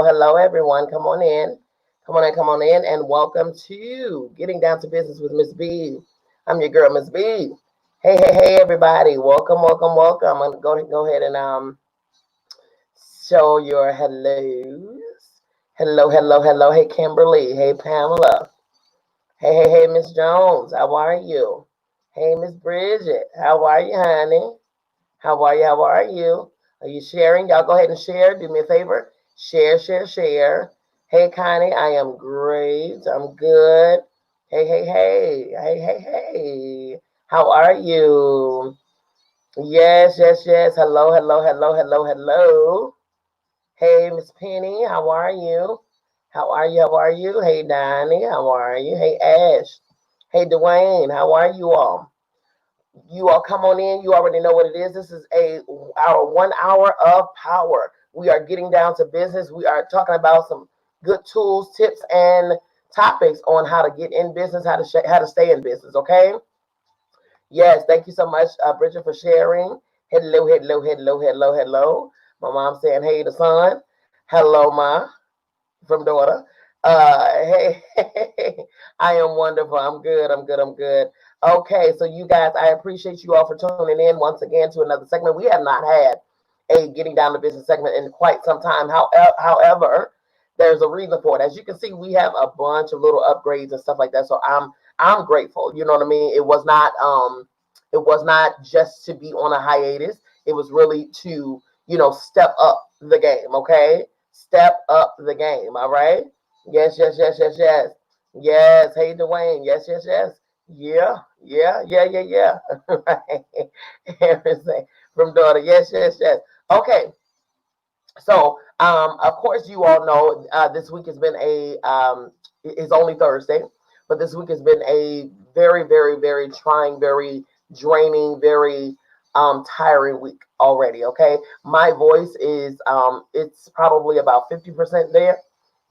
Hello, everyone. Come on in. Come on in, and welcome to Getting Down to Business with Miss B. I'm your girl, Miss B. Hey, everybody. Welcome. I'm gonna go ahead and show your hellos. Hello. Hey, Kimberly. Hey, Pamela. Hey, Miss Jones. How are you? Hey, Miss Bridget. How are you, honey? How are you? Are you sharing? Y'all go ahead and share. Do me a favor. Share. Hey, Connie, I am great. I'm good. Hey. How are you? Yes. Hello. Hey, Miss Penny, how are you? How are you? Hey, Donnie, how are you? Hey, Ash. Hey, Dwayne, how are you all? You all come on in. You already know what it is. This is our 1 hour of power. We are getting down to business. We are talking about some good tools, tips, and topics on how to get in business, how to stay in business. Okay. Yes. Thank you so much, Bridget, for sharing. Hello. My mom saying hey to son. Hello, ma, from daughter. Hey, I am wonderful. I'm good. Okay, so you guys, I appreciate you all for tuning in once again to another segment. We have not had a Getting Down to Business segment in quite some time. However, there's a reason for it. As you can see, we have a bunch of little upgrades and stuff like that. So I'm grateful. You know what I mean? It was not just to be on a hiatus. It was really to, step up the game. Okay, step up the game. All right. Yes. Yes. Hey, Dwayne. Yes. Yeah. Right. Everything from daughter. Yes. Okay. So, of course, you all know this week has been it's only Thursday, but this week has been a very trying, very draining, very tiring week already. Okay. My voice is, it's probably about 50% there.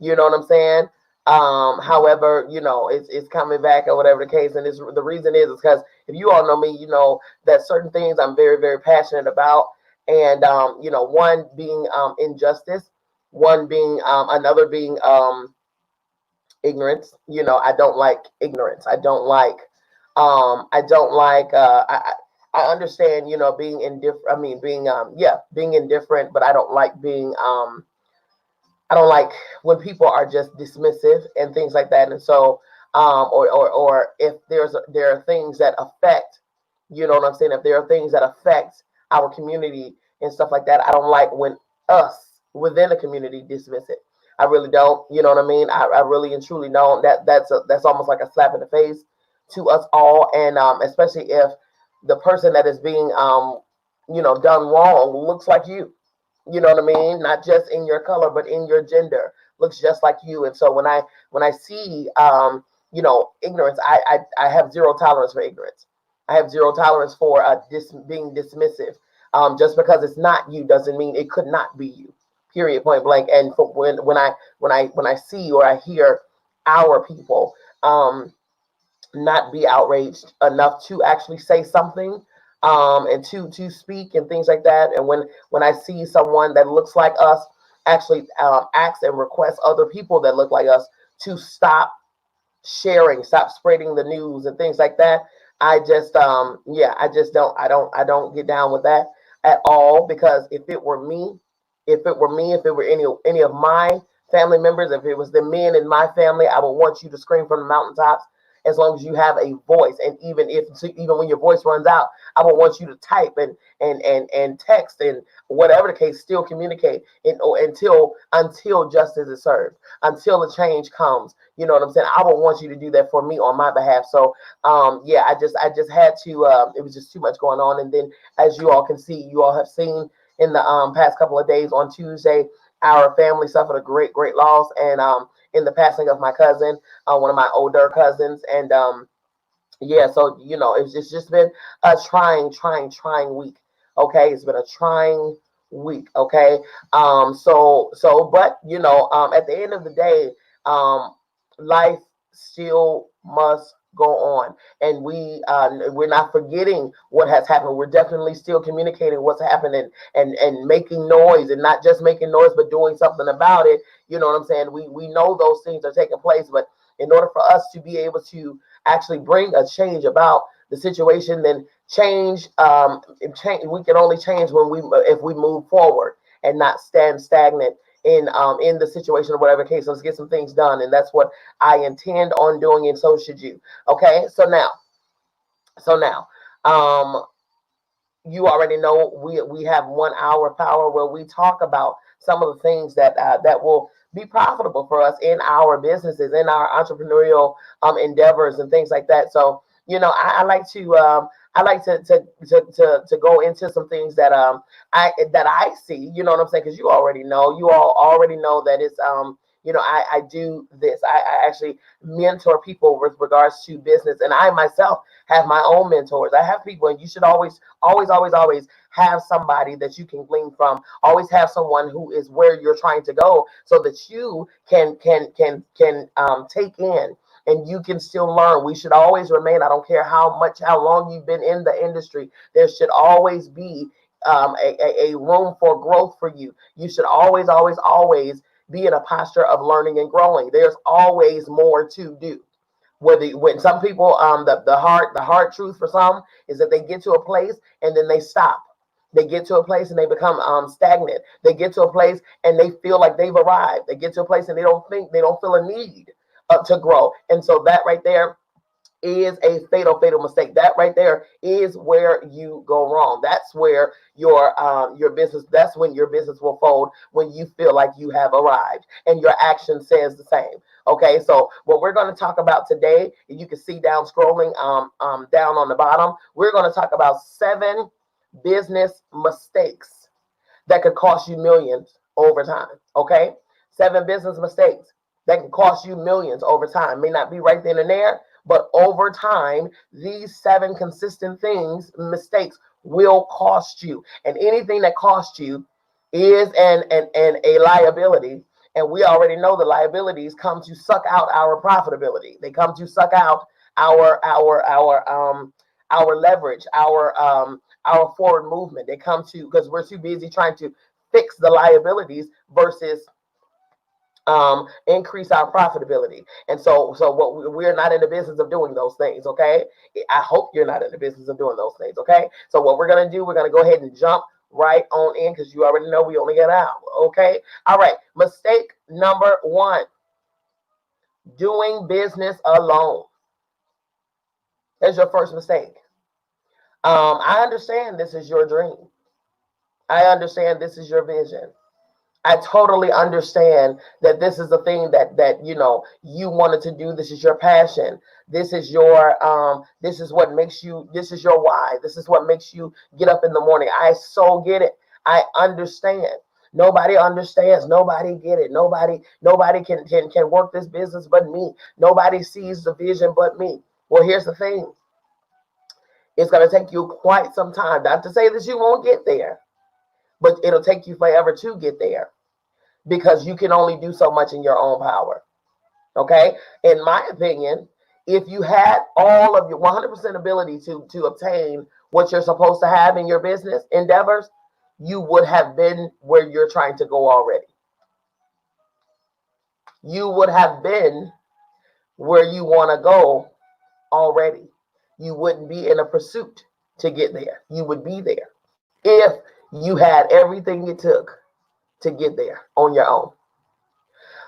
You know what I'm saying? However, it's coming back or whatever the case. And the reason is because if you all know me, you know that certain things I'm very passionate about. And, one being injustice, one being another being ignorance. I don't like ignorance. I don't like, I understand, being indifferent. I mean, being indifferent, but I don't like when people are just dismissive and things like that. And so, or if there are things that affect, you know what I'm saying? If there are things that affect our community and stuff like that, I don't like when us within the community dismiss it. I really don't. You know what I mean? I really and truly don't. That's almost like a slap in the face to us all, and especially if the person that is being done wrong looks like you. You know what I mean? Not just in your color, but in your gender, looks just like you. And so when I see ignorance, I have zero tolerance for ignorance. I have zero tolerance for being dismissive. Just because it's not you doesn't mean it could not be you. Period. Point blank. And for when I see or I hear our people not be outraged enough to actually say something, and to speak and things like that. And when I see someone that looks like us actually ask and request other people that look like us to stop sharing, stop spreading the news and things like that. I just I just don't get down with that at all, because if it were any of my family members, if it was the men in my family, I would want you to scream from the mountaintops as long as you have a voice. And even when your voice runs out, I would want you to type and text and whatever the case, still communicate until justice is served, until a change comes. You know what I'm saying? I would want you to do that for me on my behalf. So I just had to. It was just too much going on. And then, as you all can see, you all have seen in the past couple of days, on Tuesday, our family suffered a great loss, and in the passing of my cousin, one of my older cousins. And so it's just been a trying week. Okay, it's been a trying week. Okay, but at the end of the day, um, life still must go on, and we're not forgetting what has happened. We're definitely still communicating what's happening, and making noise, and not just making noise, but doing something about it. You know what I'm saying? We know those things are taking place, but in order for us to be able to actually bring a change about the situation, then we can only change if we move forward and not stand stagnant in the situation or whatever case. Let's get some things done, and that's what I intend on doing, and so should you. Okay, so now, um, you already know we have 1 hour power, where we talk about some of the things that will be profitable for us in our businesses, in our entrepreneurial endeavors and things like that. So I like to to go into some things that I see. You know what I'm saying? Because you all already know that it's I do this. I actually mentor people with regards to business, and I myself have my own mentors. I have people, and you should always have somebody that you can glean from. Always have someone who is where you're trying to go, so that you can take in, and you can still learn. We should always remain. I don't care how long you've been in the industry. There should always be a room for growth for you. You should always be in a posture of learning and growing. There's always more to do. When some people, the hard truth for some is that they get to a place and then they stop. They get to a place and they become stagnant. They get to a place and they feel like they've arrived. They get to a place and they don't feel a need to grow. And so that right there is a fatal mistake. That right there is where you go wrong. That's where your business. That's when your business will fold, when you feel like you have arrived and your action says the same. Okay, so what we're going to talk about today, you can see down scrolling down on the bottom, we're going to talk about 7 business mistakes that could cost you millions over time. Okay, 7 business mistakes that can cost you millions over time. May not be right then and there, but over time, these 7 consistent mistakes will cost you. And anything that costs you is a liability. And we already know the liabilities come to suck out our profitability. They come to suck out our leverage, our forward movement. They come to, because we're too busy trying to fix the liabilities versus increase our profitability. And so what we're not in the business of doing those things. Okay, I hope you're not in the business of doing those things. Okay, so what we're going to do, we're going to go ahead and jump right on in, because you already know we only got an hour. Okay, all right. Mistake number 1: doing business alone. That's your first mistake. I understand this is your dream. I understand this is your vision. I totally understand that this is the thing that you wanted to do. This is your passion. This is what makes you. This is your why. This is what makes you get up in the morning. I so get it. I understand. Nobody understands. Nobody get it. Nobody can work this business but me. Nobody sees the vision but me. Well, here's the thing. It's going to take you quite some time. Not to say that you won't get there, but it'll take you forever to get there because you can only do so much in your own power. Okay? In my opinion, if you had all of your 100% ability to obtain what you're supposed to have in your business endeavors, you would have been where you're trying to go already. You would have been where you want to go already. You wouldn't be in a pursuit to get there. You would be there if you had everything it took to get there on your own.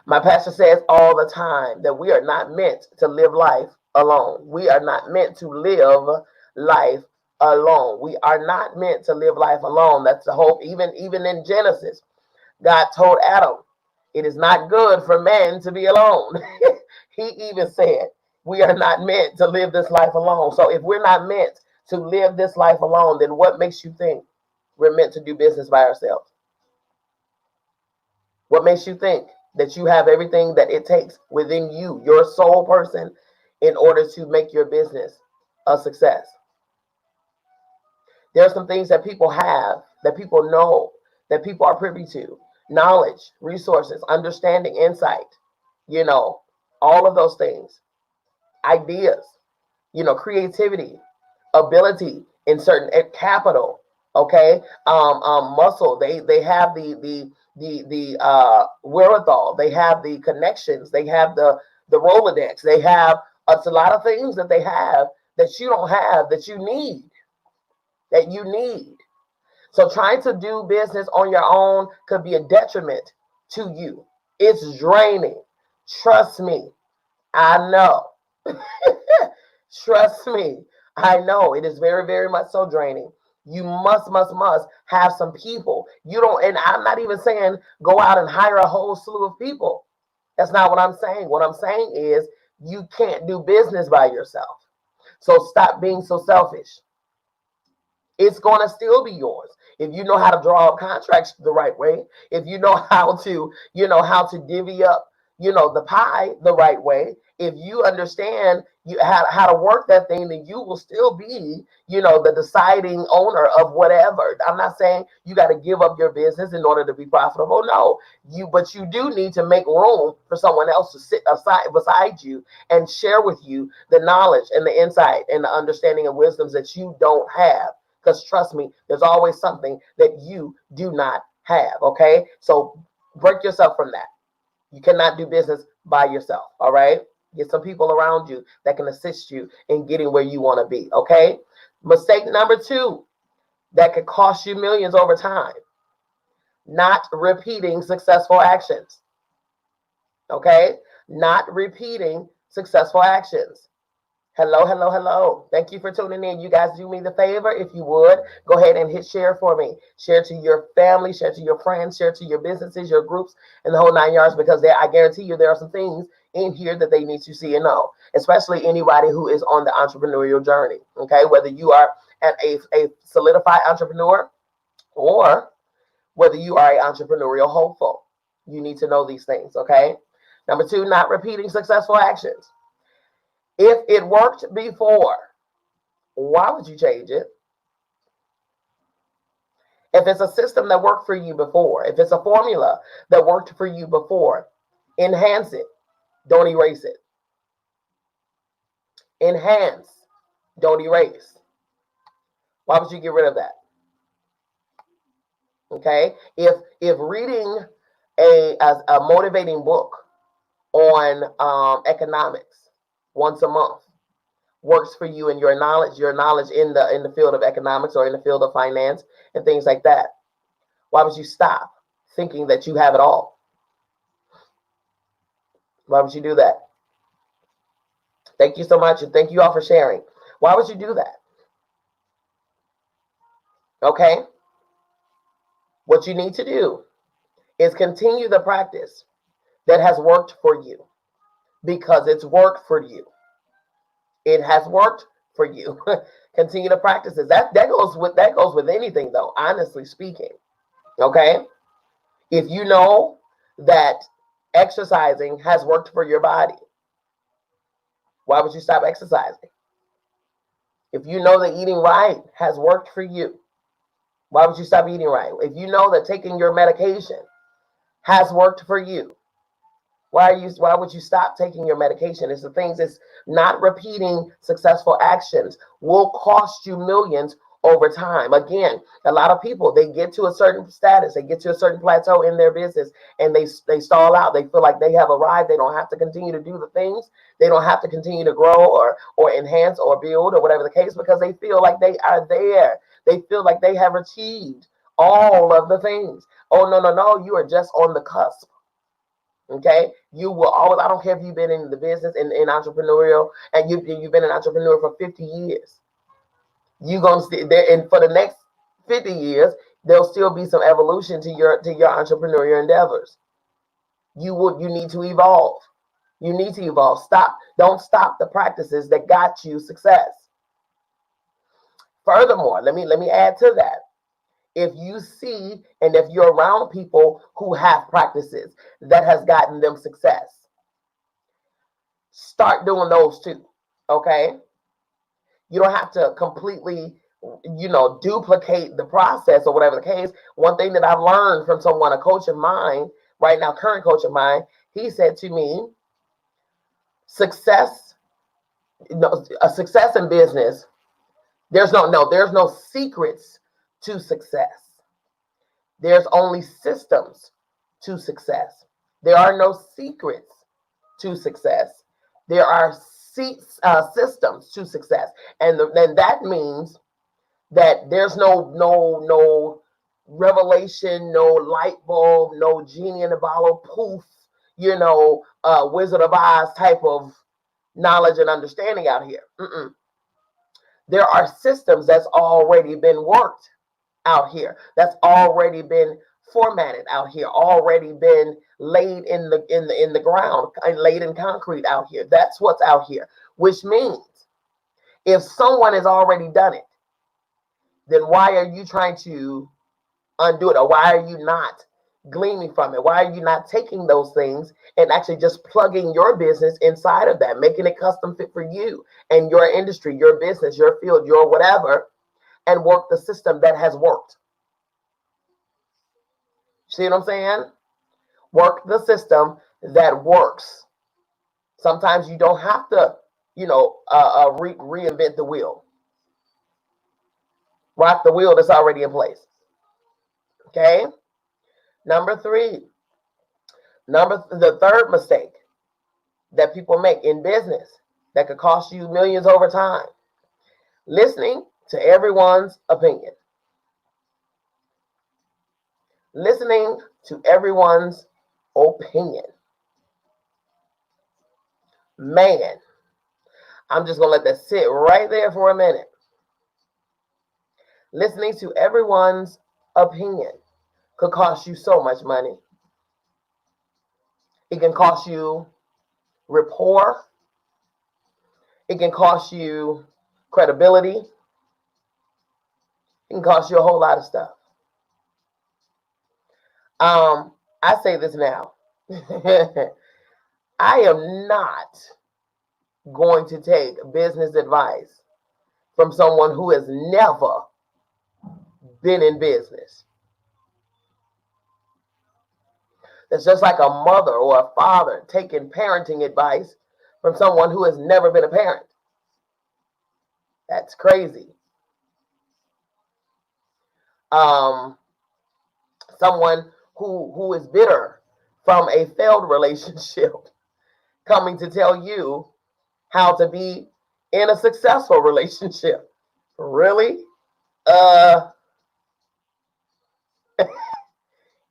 My pastor says all the time that we are not meant to live life alone. We are not meant to live life alone. We are not meant to live life alone. That's the hope. Even in Genesis, God told Adam, it is not good for man to be alone. He even said, we are not meant to live this life alone. So if we're not meant to live this life alone, then what makes you think we're meant to do business by ourselves? What makes you think that you have everything that it takes within you, your sole person, in order to make your business a success? There are some things that people have, that people know, that people are privy to. Knowledge, resources, understanding, insight, all of those things. Ideas, creativity, ability in certain capital, okay, muscle. They have the wherewithal. They have the connections. They have the Rolodex. They have it's a lot of things that they have that you don't have, that you need. So trying to do business on your own could be a detriment to you. It's draining. Trust me. I know. Trust me. I know. It is very, very much so draining. You must have some people. You don't, and I'm not even saying go out and hire a whole slew of people. That's not what I'm saying. What I'm saying is you can't do business by yourself. So stop being so selfish. It's going to still be yours if you know how to draw up contracts the right way. If you know how to divvy up, the pie the right way. If you understand how to work that thing, then you will still be, the deciding owner of whatever. I'm not saying you got to give up your business in order to be profitable. No, but you do need to make room for someone else to sit beside you and share with you the knowledge and the insight and the understanding and wisdoms that you don't have. Because trust me, there's always something that you do not have, okay? So break yourself from that. You cannot do business by yourself, all right? Get some people around you that can assist you in getting where you want to be, okay? Mistake number 2 that could cost you millions over time: not repeating successful actions, okay? Not repeating successful actions. Hello. Thank you for tuning in. You guys do me the favor. If you would, go ahead and hit share for me. Share to your family, share to your friends, share to your businesses, your groups, and the whole 9 yards, because I guarantee you there are some things in here that they need to see and know, especially anybody who is on the entrepreneurial journey, okay? Whether you are a solidified entrepreneur or whether you are an entrepreneurial hopeful, you need to know these things, okay? Number 2, not repeating successful actions. If it worked before, why would you change it? If it's a system that worked for you before, if it's a formula that worked for you before, enhance it. Don't erase it. Enhance. Don't erase. Why would you get rid of that? Okay? If reading a motivating book on economics once a month works for you and your knowledge in the field of economics or in the field of finance and things like that, why would you stop thinking that you have it all? Why would you do that? Thank you so much, and thank you all for sharing. Why would you do that? Okay? What you need to do is continue the practice that has worked for you, because it's worked for you. It has worked for you. Continue to practice it. That goes with anything, though, honestly speaking. Okay? If you know that exercising has worked for your body, why would you stop exercising? If you know that eating right has worked for you, why would you stop eating right? If you know that taking your medication has worked for you, why would you stop taking your medication? It's the things that's not repeating successful actions will cost you millions over time. Again, a lot of people, they get to a certain status, they get to a certain plateau in their business, and they stall out. They feel like they have arrived. They don't have to continue to do the things. They don't have to continue to grow or enhance or build or whatever the case, because they feel like they are there. They feel like they have achieved all of the things. Oh, no, no, no. You are just on the cusp. Okay, you will always. I don't care if you've been in the business in entrepreneurial, and you've been an entrepreneur for 50 years. You gonna stay there, and for the next 50 years, there'll still be some evolution to your entrepreneurial endeavors. You need to evolve. You need to evolve. Don't stop the practices that got you success. Furthermore, let me add to that. If you see and if you're around people who have practices that has gotten them success, start doing those too. Okay, you don't have to completely duplicate the process or whatever the case. One thing that I've learned from someone, a coach of mine right now, current coach of mine, he said to me, success, a success in business, there's no secrets to success. There's only systems to success. There are no secrets to success. There are systems to success, and then that means that there's no revelation, no light bulb, no genie in the bottle, poof, Wizard of Oz type of knowledge and understanding out here. There are systems that's already been worked out here, that's already been formatted out here, already been laid in the ground, laid in concrete out here. That's what's out here, which means if someone has already done it, then why are you trying to undo it? Or why are you not gleaming from it? Why are you not taking those things and actually just plugging your business inside of that, making it custom fit for you and your industry, your business, your field, your whatever, and work the system that has worked? See what I'm saying? Work the system that works. Sometimes you don't have to, reinvent the wheel. Rock the wheel that's already in place. Okay. Number three. The third mistake that people make in business that could cost you millions over time: listening to everyone's opinion. Listening to everyone's opinion. Man, I'm just going to let that sit right there for a minute. Listening to everyone's opinion could cost you so much money. It can cost you rapport. It can cost you credibility. It can cost you a whole lot of stuff. I say this now. I am not going to take business advice from someone who has never been in business. It's just like a mother or a father taking parenting advice from someone who has never been a parent. That's crazy. Someone who is bitter from a failed relationship coming to tell you how to be in a successful relationship. Really?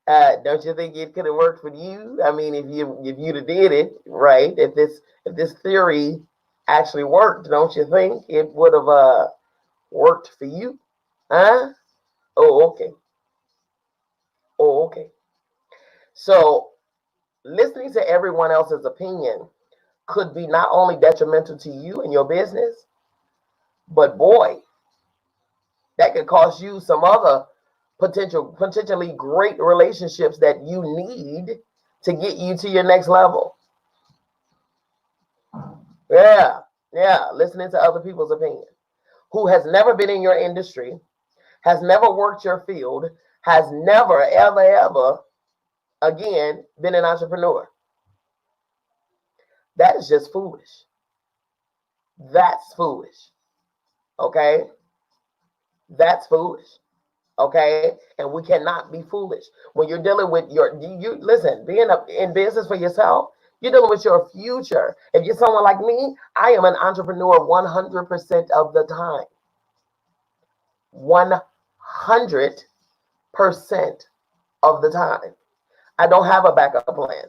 Don't you think it could have worked for you? I mean, if you'd have did it right, if this theory actually worked, don't you think it would have worked for you? Huh? Oh, okay. Oh, okay. So listening to everyone else's opinion could be not only detrimental to you and your business, but boy, that could cost you some other potentially great relationships that you need to get you to your next level. Yeah, yeah, listening to other people's opinion. Who has never been in your industry, has never worked your field, has never, ever, ever again been an entrepreneur. That is just foolish. That's foolish. Okay? That's foolish. Okay? And we cannot be foolish. When you're dealing with you listen, being in business for yourself, you're dealing with your future. If you're someone like me, I am an entrepreneur 100% of the time. 100% of the time. I don't have a backup plan.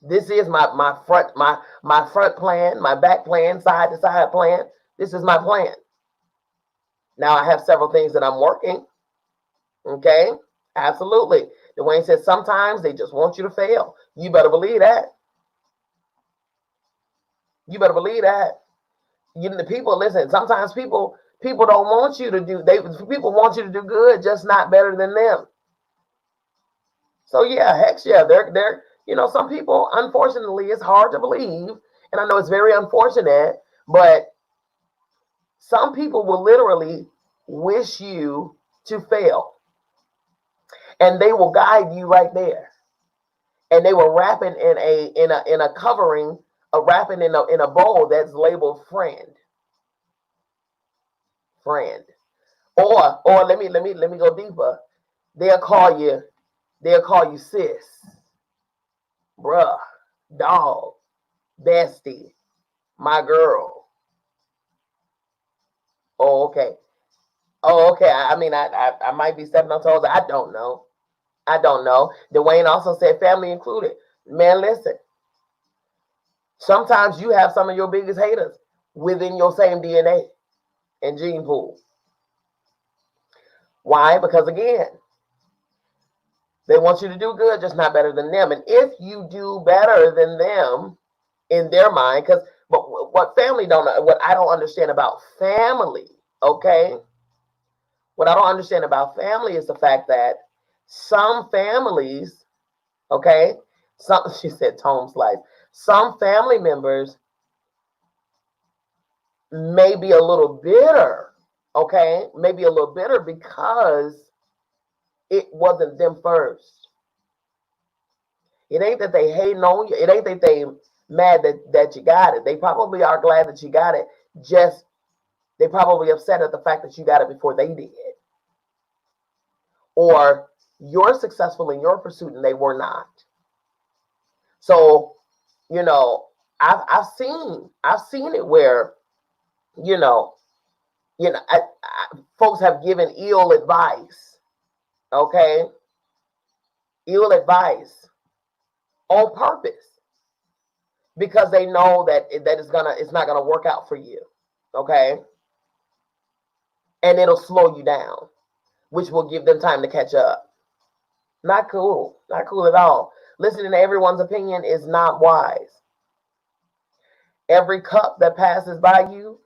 This is my front plan, my back plan, side to side plan. This is my plan. Now I have several things that I'm working. Okay, absolutely. Dwayne says sometimes they just want you to fail. You better believe that. You better believe that. The people listen. Sometimes people don't want you to do. People want you to do good, just not better than them. So yeah, heck yeah, they're some people. Unfortunately, it's hard to believe, and I know it's very unfortunate, but some people will literally wish you to fail, and they will guide you right there, and they will wrap it in a covering, wrap it in a bowl that's labeled friend, or let me go deeper. They'll call you sis, bruh, dog, bestie, my girl. Oh, okay. Oh, okay. I mean, I might be stepping on toes. I don't know. I don't know. Dwayne also said family included. Man, listen. Sometimes you have some of your biggest haters within your same DNA and gene pool. Why? Because again, they want you to do good, just not better than them. And if you do better than them in their mind, because what I don't understand about family, okay? What I don't understand about family is the fact that some families, okay, she said tone slice. Some family members may be a little bitter, okay? Maybe a little bitter because it wasn't them first. It ain't that they hating on you. It ain't that they mad that you got it. They probably are glad that you got it. Just they probably upset at the fact that you got it before they did. Or you're successful in your pursuit and they were not. So, I've seen it where, you know, folks have given ill advice, okay? Ill advice on purpose because they know that it's not gonna work out for you, okay? And it'll slow you down, which will give them time to catch up. Not cool. Not cool at all. Listening to everyone's opinion is not wise. Every cup that passes by you,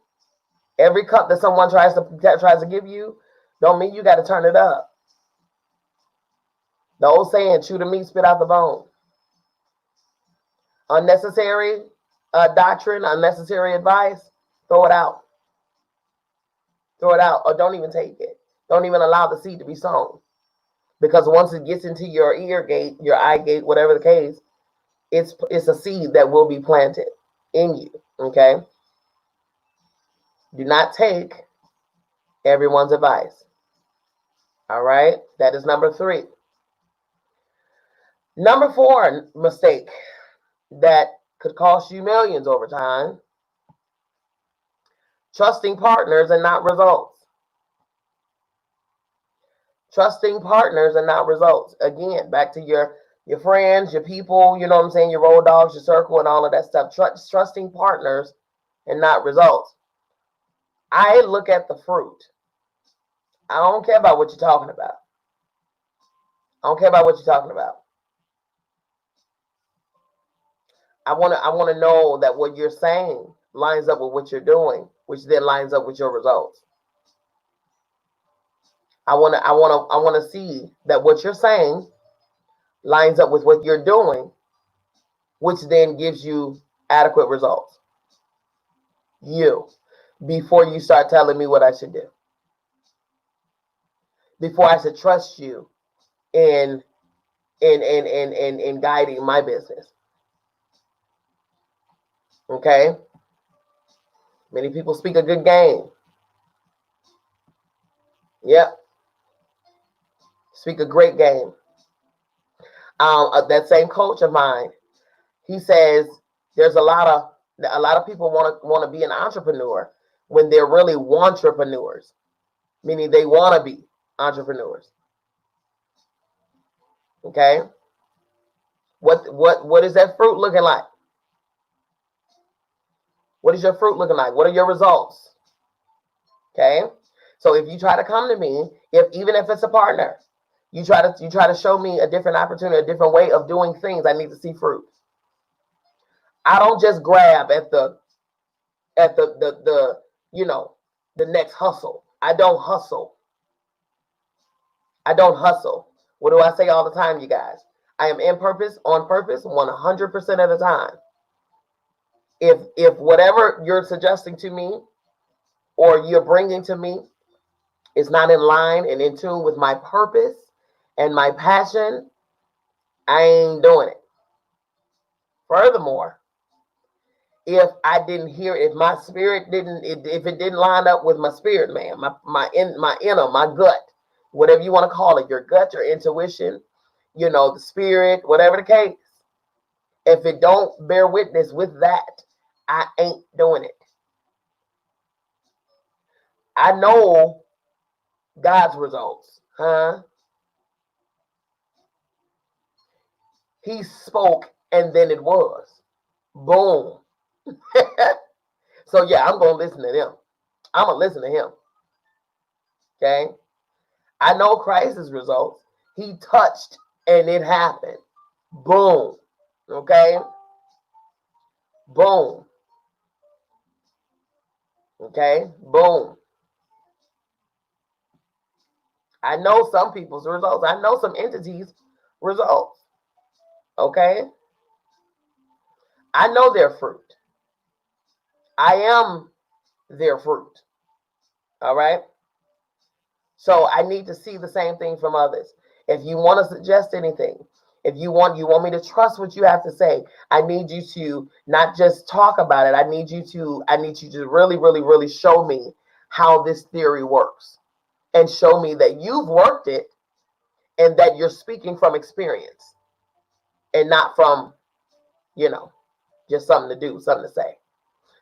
every cup that someone tries to give you, don't mean you got to turn it up. The old saying, chew the meat, spit out the bone. Unnecessary doctrine, unnecessary advice, throw it out. Throw it out, or don't even take it. Don't even allow the seed to be sown. Because once it gets into your ear gate, your eye gate, whatever the case, it's a seed that will be planted in you, okay? Do not take everyone's advice. All right? That is number 3. Number 4 mistake that could cost you millions over time. Trusting partners and not results. Trusting partners and not results. Again, back to your friends, your people, you know what I'm saying, your road dogs, your circle, and all of that stuff. Trusting partners and not results. I look at the fruit. I don't care about what you're talking about. I don't care about what you're talking about. I want to know that what you're saying lines up with what you're doing, which then lines up with your results. I want to see that what you're saying lines up with what you're doing, which then gives you adequate results. Before you start telling me what I should do, before I should trust you in in guiding my business. Okay? Many people speak a good game. Yep. Speak a great game. That same coach of mine, he says there's a lot of people want to be an entrepreneur when they're really wantrepreneurs, meaning they want to be entrepreneurs. Okay? What is that fruit looking like? What is your fruit looking like? What are your results? Okay? So if you try to come to me, even if it's a partner, you try to show me a different opportunity, a different way of doing things, I need to see fruit. I don't just grab at the the next hustle. I don't hustle. I don't hustle. What do I say all the time, you guys? I am in purpose, on purpose, 100% of the time. If whatever you're suggesting to me or you're bringing to me is not in line and in tune with my purpose and my passion, I ain't doing it. Furthermore, if I didn't hear, if my spirit didn't, if it didn't line up with my spirit, man, my inner, my gut, whatever you want to call it, your gut, your intuition, the spirit, whatever the case, if it don't bear witness with that, I ain't doing it. I know God's results, huh? He spoke and then it was. Boom. So yeah, I'm going to listen to him. I'm going to listen to him. Okay? I know Christ's results. He touched and it happened. Boom. Okay? Boom. Okay? Boom. I know some people's results. I know some entities' results. Okay? I know their fruit. I am their fruit. All right? So I need to see the same thing from others. If you want to suggest anything, if you want me to trust what you have to say, I need you to not just talk about it. I need you to really, really, really show me how this theory works and show me that you've worked it and that you're speaking from experience and not from, just something to do, something to say.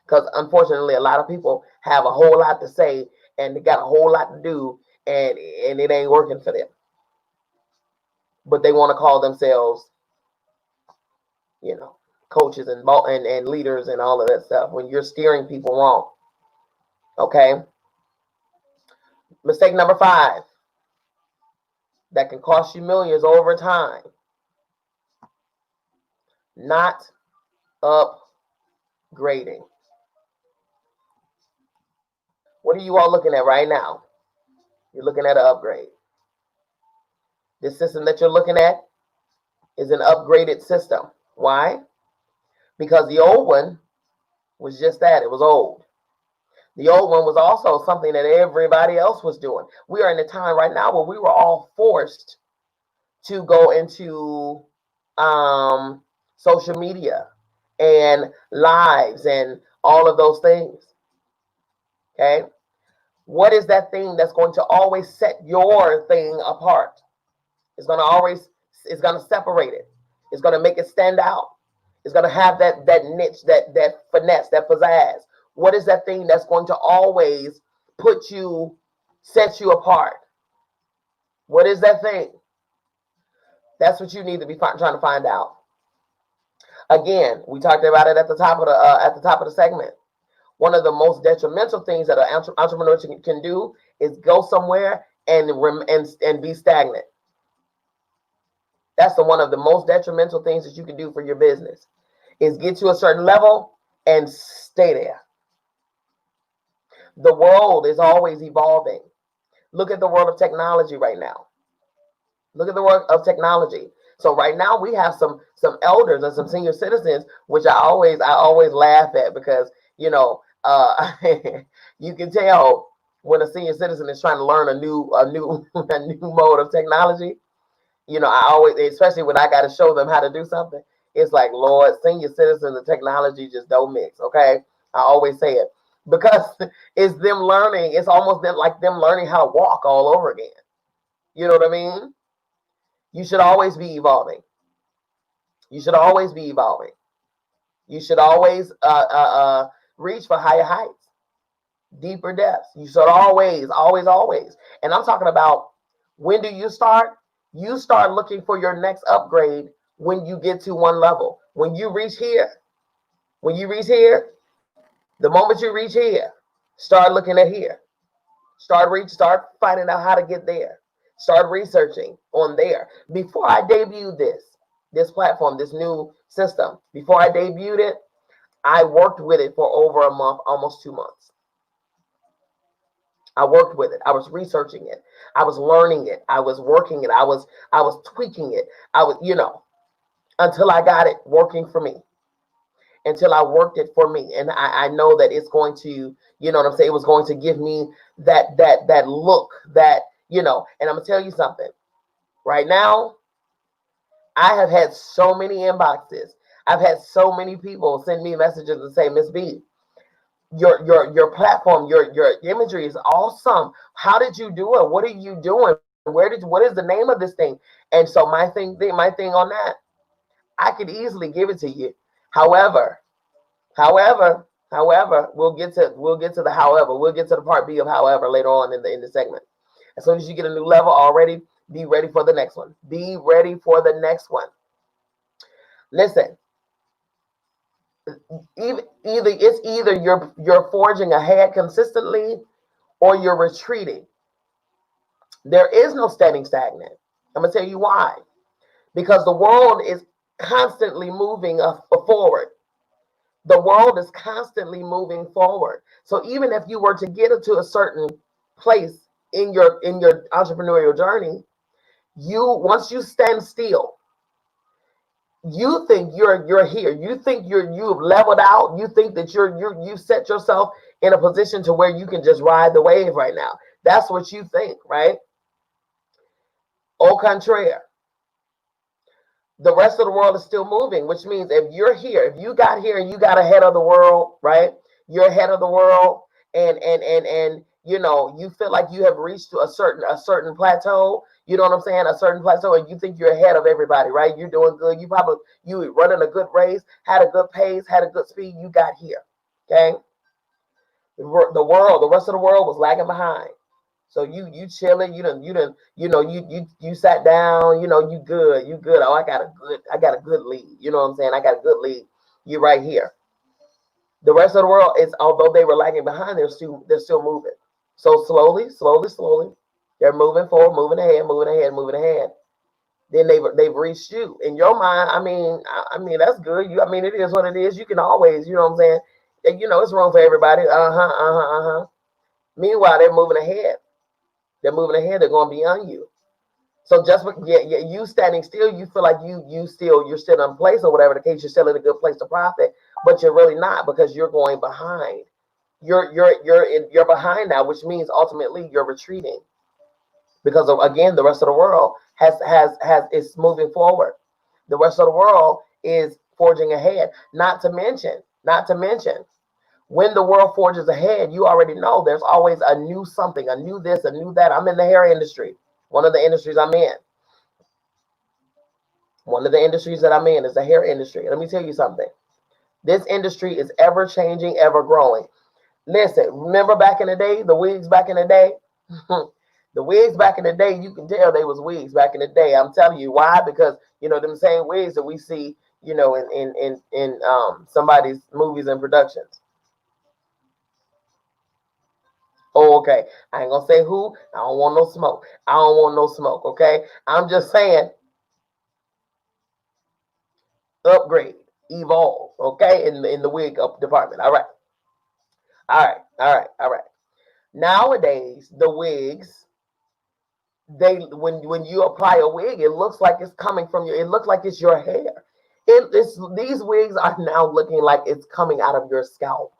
Because unfortunately, a lot of people have a whole lot to say and they got a whole lot to do and it ain't working for them. But they want to call themselves, coaches and leaders and all of that stuff when you're steering people wrong. Okay? Mistake number 5 that can cost you millions over time. Not upgrading. What are you all looking at right now? You're looking at an upgrade. This system that you're looking at is an upgraded system. Why? Because the old one was just that. It was old. The old one was also something that everybody else was doing. We are in a time right now where we were all forced to go into social media and lives and all of those things. Okay? What is that thing that's going to always set your thing apart? It's going to separate it. It's going to make it stand out. It's going to have that niche, that finesse, that pizzazz. What is that thing that's going to always set you apart? What is that thing? That's what you need to be trying to find out. Again, we talked about it at the top of the segment. One of the most detrimental things that an entrepreneur can do is go somewhere and be stagnant. That's one of the most detrimental things that you can do for your business is get to a certain level and stay there. The world is always evolving. Look at the world of technology right now. Look at the world of technology. So right now we have some elders and some senior citizens, which I always laugh at because you can tell when a senior citizen is trying to learn a new a new mode of technology. I always, especially when I got to show them how to do something, it's like, Lord, senior citizens and technology just don't mix. Okay, I always say it because it's them learning. It's almost like them learning how to walk all over again. You know what I mean? You should always be evolving. You should always be evolving. You should always reach for higher heights, deeper depths. You should always, always, always. And I'm talking about, when do you start? You start looking for your next upgrade when you get to one level. When you reach here, the moment you reach here, start looking at here. Start finding out how to get there. Start researching on there. Before I debuted this platform, this new system, before I debuted it, I worked with it for over a month, almost 2 months. I worked with it. I was researching it. I was learning it. I was working it. I was tweaking it. I was, until I got it working for me. Until I worked it for me. And I know that it's going to, you know what I'm saying? It was going to give me that look and I'm gonna tell you something. Right now, I have had so many inboxes. I've had so many people send me messages and say, Miss B, your platform, your imagery is awesome. How did you do it? What are you doing? What is the name of this thing? And so my thing on that, I could easily give it to you. However, however, we'll get to the however. We'll get to the part B of however later on in the segment. As soon as you get a new level already, be ready for the next one. Be ready for the next one. Listen, either you're forging ahead consistently or you're retreating. There is no standing stagnant. I'm gonna tell you why. Because the world is constantly moving forward. The world is constantly moving forward. So even if you were to get into a certain place in your entrepreneurial journey, once you stand still, you think you're here. You think you've leveled out. You think that you've set yourself in a position to where you can just ride the wave right now. That's what you think, right? Au contraire, the rest of the world is still moving, which means if you're here, if you got here and you got ahead of the world, right? You're ahead of the world, and you feel like you have reached a certain plateau. You know what I'm saying? A certain plateau, and you think you're ahead of everybody, right? You're doing good. You running a good race, had a good pace, had a good speed. You got here, okay? The rest of the world was lagging behind. So you chilling, you sat down, you good. Oh, I got a good lead. You know what I'm saying? I got a good lead. You right here. The rest of the world is, although they were lagging behind, they're still moving. So slowly, slowly, slowly, they're moving forward, moving ahead, moving ahead, moving ahead. Then they've reached you. In your mind, I mean that's good. It is what it is. You can always, you know what I'm saying? It's room for everybody. Meanwhile, they're moving ahead. They're moving ahead. They're going beyond you. So you standing still, you feel like you're still in place or whatever the case. You're still in a good place to profit, but you're really not, because you're going behind. You're behind now, which means ultimately you're retreating, because again, the rest of the world is moving forward. The rest of the world is forging ahead. Not to mention, when the world forges ahead, you already know there's always a new something, a new this, a new that. I'm in the hair industry. One of the industries I'm in. One of the industries that I'm in is the hair industry. Let me tell you something. This industry is ever changing, ever growing. Listen, remember back in the day, the wigs back in the day? The wigs back in the day, you can tell they was wigs back in the day. I'm telling you why, because them same wigs that we see, in somebody's movies and productions. Oh, okay. I ain't gonna say who. I don't want no smoke. I don't want no smoke. Okay. I'm just saying, upgrade, evolve. Okay, in the wig up department. All right. All right. All right. All right. Nowadays, the wigs. when you apply a wig, it looks like it's coming from it looks like it's your hair. These wigs are now looking like it's coming out of your scalp.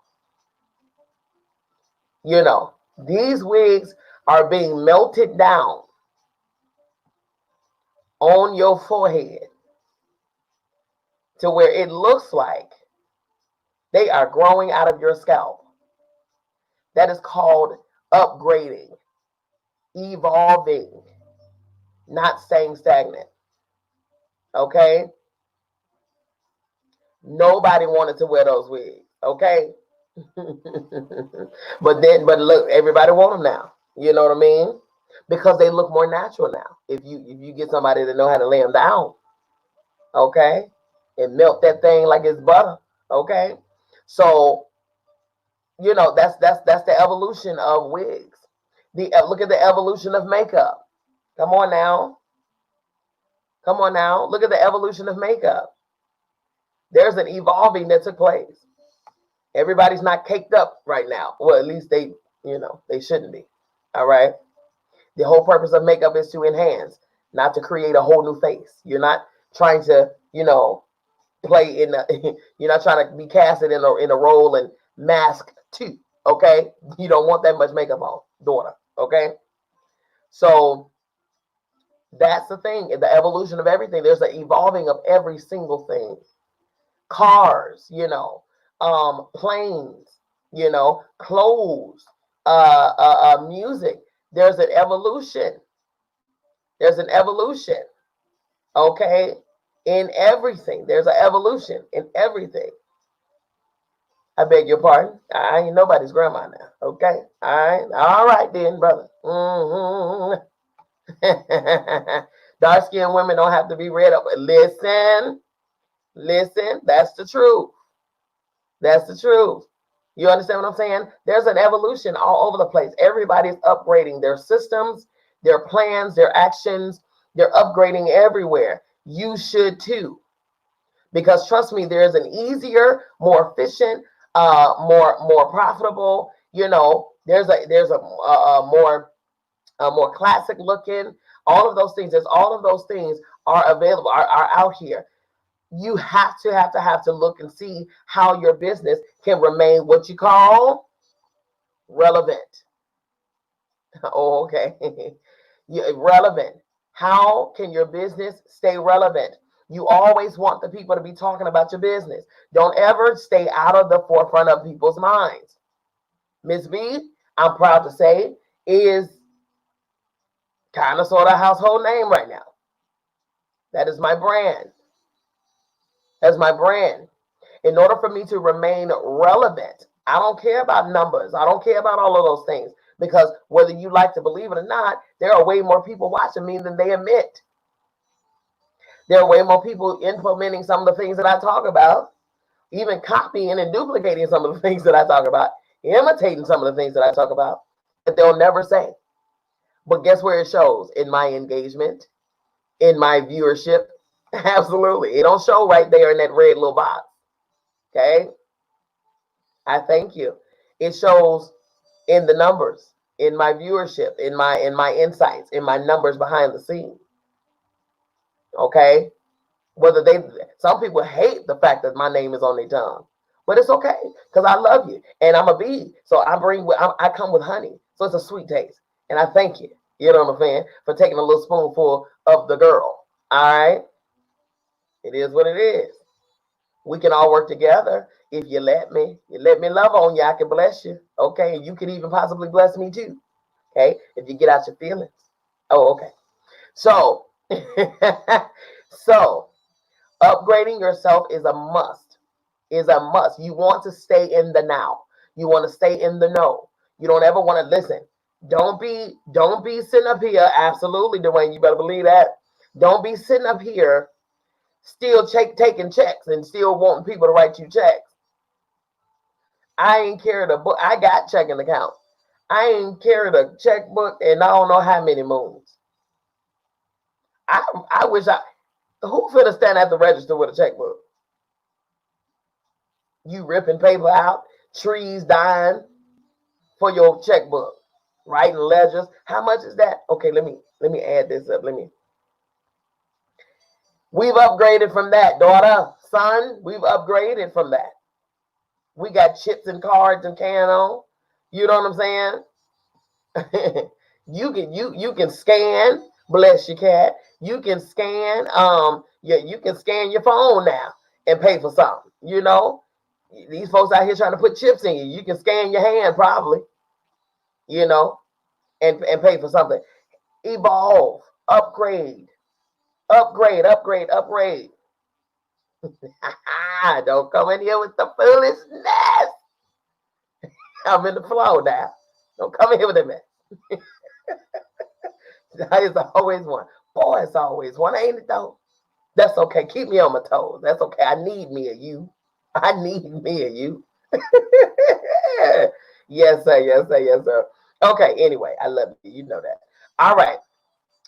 These wigs are being melted down on your forehead to where it looks like they are growing out of your scalp. That is called upgrading, evolving, not staying stagnant. Okay? Nobody wanted to wear those wigs. Okay? but look, everybody want them now. You know what I mean? Because they look more natural now. If you get somebody that know how to lay them down, okay, and melt that thing like it's butter, okay. So that's the evolution of wigs. Look at the evolution of makeup. Come on now, look at the evolution of makeup. There's an evolving that took place. Everybody's not caked up right now. Well, at least they shouldn't be. All right. The whole purpose of makeup is to enhance, not to create a whole new face. You're not trying to, play in you're not trying to be casted in a role and mask too. Okay. You don't want that much makeup on, daughter. Okay. So that's the thing. The evolution of everything. There's an evolving of every single thing. Cars, planes, clothes, music. There's an evolution. Okay, in everything. There's an evolution in everything. I beg your pardon. I ain't nobody's grandma now. Okay, all right then, brother. Dark-skinned women don't have to be read up. Listen. That's the truth. That's the truth. You understand what I'm saying? There's an evolution all over the place. Everybody's upgrading their systems, their plans, their actions. They're upgrading everywhere. You should too. Because trust me, there's an easier, more efficient, more profitable. There's a more classic looking. All of those things. All of those things are available. Are out here. You have to look and see how your business can remain what you call relevant. Oh, okay. Relevant. How can your business stay relevant? You always want the people to be talking about your business. Don't ever stay out of the forefront of people's minds. Miss B, I'm proud to say, is kind of sort of household name right now. That is my brand. That's my brand. In order for me to remain relevant, I don't care about numbers. I don't care about all of those things. Because whether you like to believe it or not, there are way more people watching me than they admit. There are way more people implementing some of the things that I talk about, even copying and duplicating some of the things that I talk about, imitating some of the things that I talk about, that they'll never say. But guess where it shows? In my engagement, in my viewership. Absolutely. It don't show right there in that red little box. Okay? I thank you. It shows in the numbers, in my viewership, in my insights, in my numbers behind the scenes. Okay? Some people hate the fact that my name is on their tongue. But it's okay, because I love you. And I'm a bee. So I come with honey. So it's a sweet taste. And I thank you. You know what I'm saying? For taking a little spoonful of the girl. All right? It is what it is. We can all work together if you let me. You let me love on you, I can bless you. Okay? And you can even possibly bless me too. Okay? If you get out your feelings. Oh, okay. So, upgrading yourself is a must. You want to stay in the now. You want to stay in the know. You don't ever want to listen. Don't be sitting up here. Absolutely, Dwayne, you better believe that. Don't be sitting up here still taking checks and still wanting people to write you checks. I ain't carried a book. I got checking account. I ain't carried a checkbook and I don't know how many moons. I wish who finna stand at the register with a checkbook? You ripping paper out, trees dying for your checkbook. Writing ledgers. How much is that? Okay, let me add this up. We've upgraded from that, daughter, son. We've upgraded from that. We got chips and cards and can on. You know what I'm saying? you can scan. Bless your cat. You can scan. Yeah, you can scan your phone now and pay for something. These folks out here trying to put chips in you. You can scan your hand probably. You know, and pay for something. Evolve, upgrade. Don't come in here with the foolishness. I'm in the flow now. Don't come in here with that mess. It's always one. Boy, it's always one, ain't it though? That's okay. Keep me on my toes. That's okay. I need me a you. I need me a you. Yes, sir. Yes, sir. Yes, sir. Okay. Anyway, I love you. You know that. All right.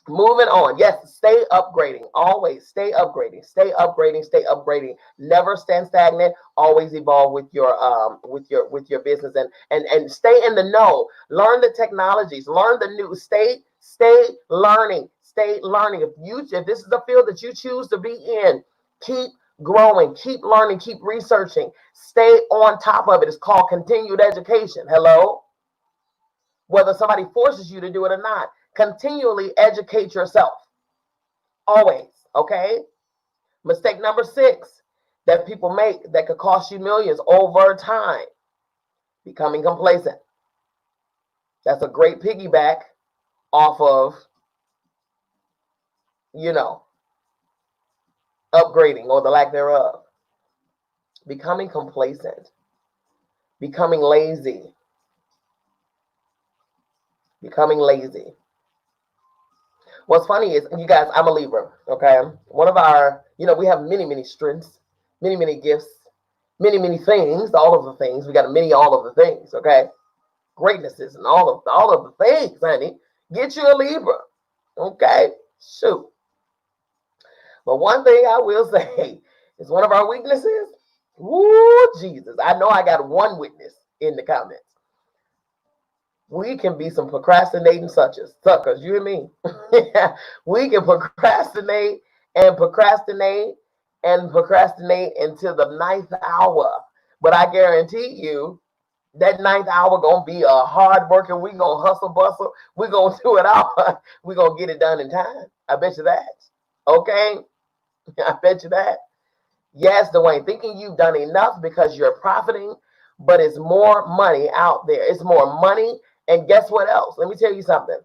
Moving on. Yes, stay upgrading. Always stay upgrading. Stay upgrading. Stay upgrading. Never stand stagnant. Always evolve with your business and stay in the know. Learn the technologies. Learn the new. Stay learning. Stay learning. If this is the field that you choose to be in, keep growing. Keep learning. Keep researching. Stay on top of it. It's called continued education. Hello. Whether somebody forces you to do it or not. Continually educate yourself. Always. Okay. Mistake number 6 that people make that could cost you millions over time. Becoming complacent. That's a great piggyback off of, upgrading or the lack thereof. Becoming complacent. Becoming lazy. Becoming lazy. What's funny is, you guys, I'm a Libra, okay? One of our, we have many, many strengths, many, many gifts, many, many things, all of the things. We got all of the things, okay? Greatnesses and all of the things, honey. Get you a Libra, okay? Shoot. But one thing I will say is one of our weaknesses, woo, Jesus. I know I got one witness in the comments. We can be some procrastinating suckers, you hear me? We can procrastinate and procrastinate and procrastinate until the 9th hour. But I guarantee you, that 9th hour gonna be a hard working. We gonna hustle bustle. We gonna do it all. We gonna get it done in time. I bet you that. Okay, I bet you that. Yes, Dwayne, thinking you've done enough because you're profiting, but it's more money out there. It's more money. And guess what else? Let me tell you something.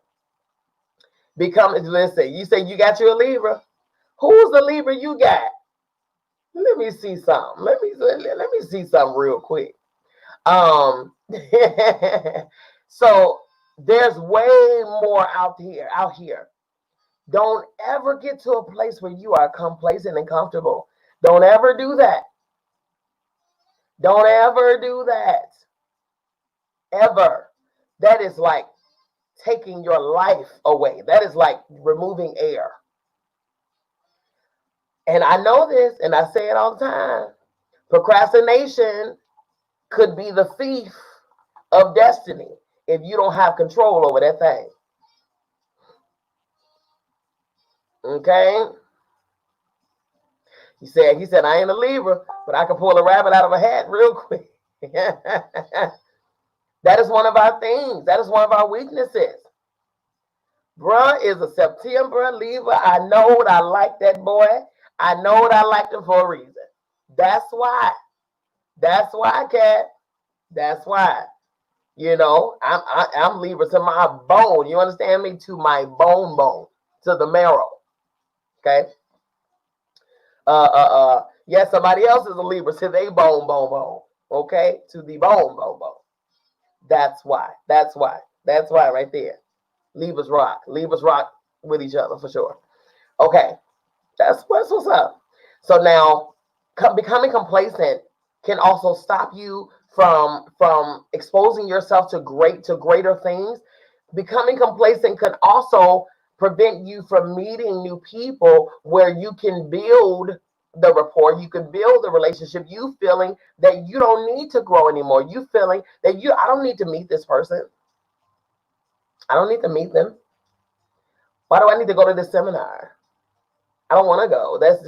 Listen, you say you got you a Libra. Who's the Libra you got? Let me see something. Let me see something real quick. So there's way more out here. Don't ever get to a place where you are complacent and comfortable. Don't ever do that. Don't ever do that. Ever. That is like taking your life away. That is like removing air. And I know this, and I say it all the time. Procrastination could be the thief of destiny if you don't have control over that thing. Okay? He said, I ain't a Libra, but I can pull a rabbit out of a hat real quick. That is one of our things. That is one of our weaknesses. Bruh is a September Libra. I know what I like that boy. I know what I liked him for a reason. That's why. That's why, Cat. That's why. I'm Libra to my bone. You understand me? To my bone, to the marrow. Okay. Yeah, somebody else is a Libra to they bone. Okay, to the bone. That's why. That's why right there. Libras rock with each other for sure. Okay, that's what's up. So now, becoming complacent can also stop you from exposing yourself to greater things. Becoming complacent could also prevent you from meeting new people where you can build the rapport, you can build the relationship. You feeling that you don't need to grow anymore. You feeling that I don't need to meet this person. I don't need to meet them. Why do I need to go to this seminar? I don't want to go. That's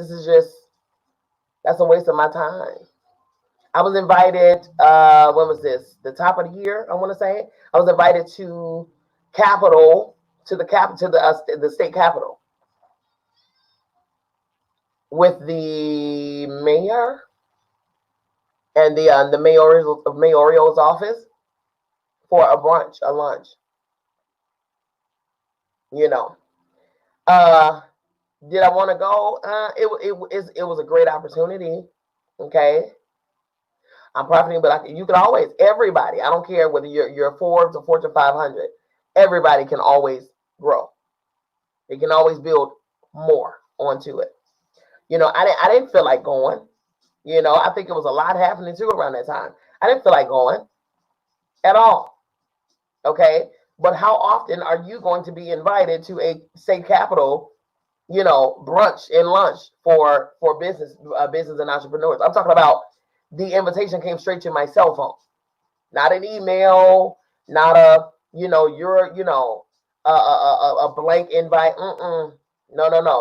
a waste of my time. I was invited, when was this? The top of the year, I want to say. I was invited to Capitol, to the state capitol with the mayor and the mayoral's office for a lunch. You know, uh, did I want to go? It was a great opportunity. Okay, I'm profiting, but you can always, everybody. I don't care whether you're Forbes or Fortune 500. Everybody can always grow. They can always build more onto it. I didn't feel like going. I think it was a lot happening too around that time. I didn't feel like going at all. Okay, but how often are you going to be invited to a state capitol, brunch and lunch for business and entrepreneurs? I'm talking about the invitation came straight to my cell phone, not an email, not a a blank invite. No.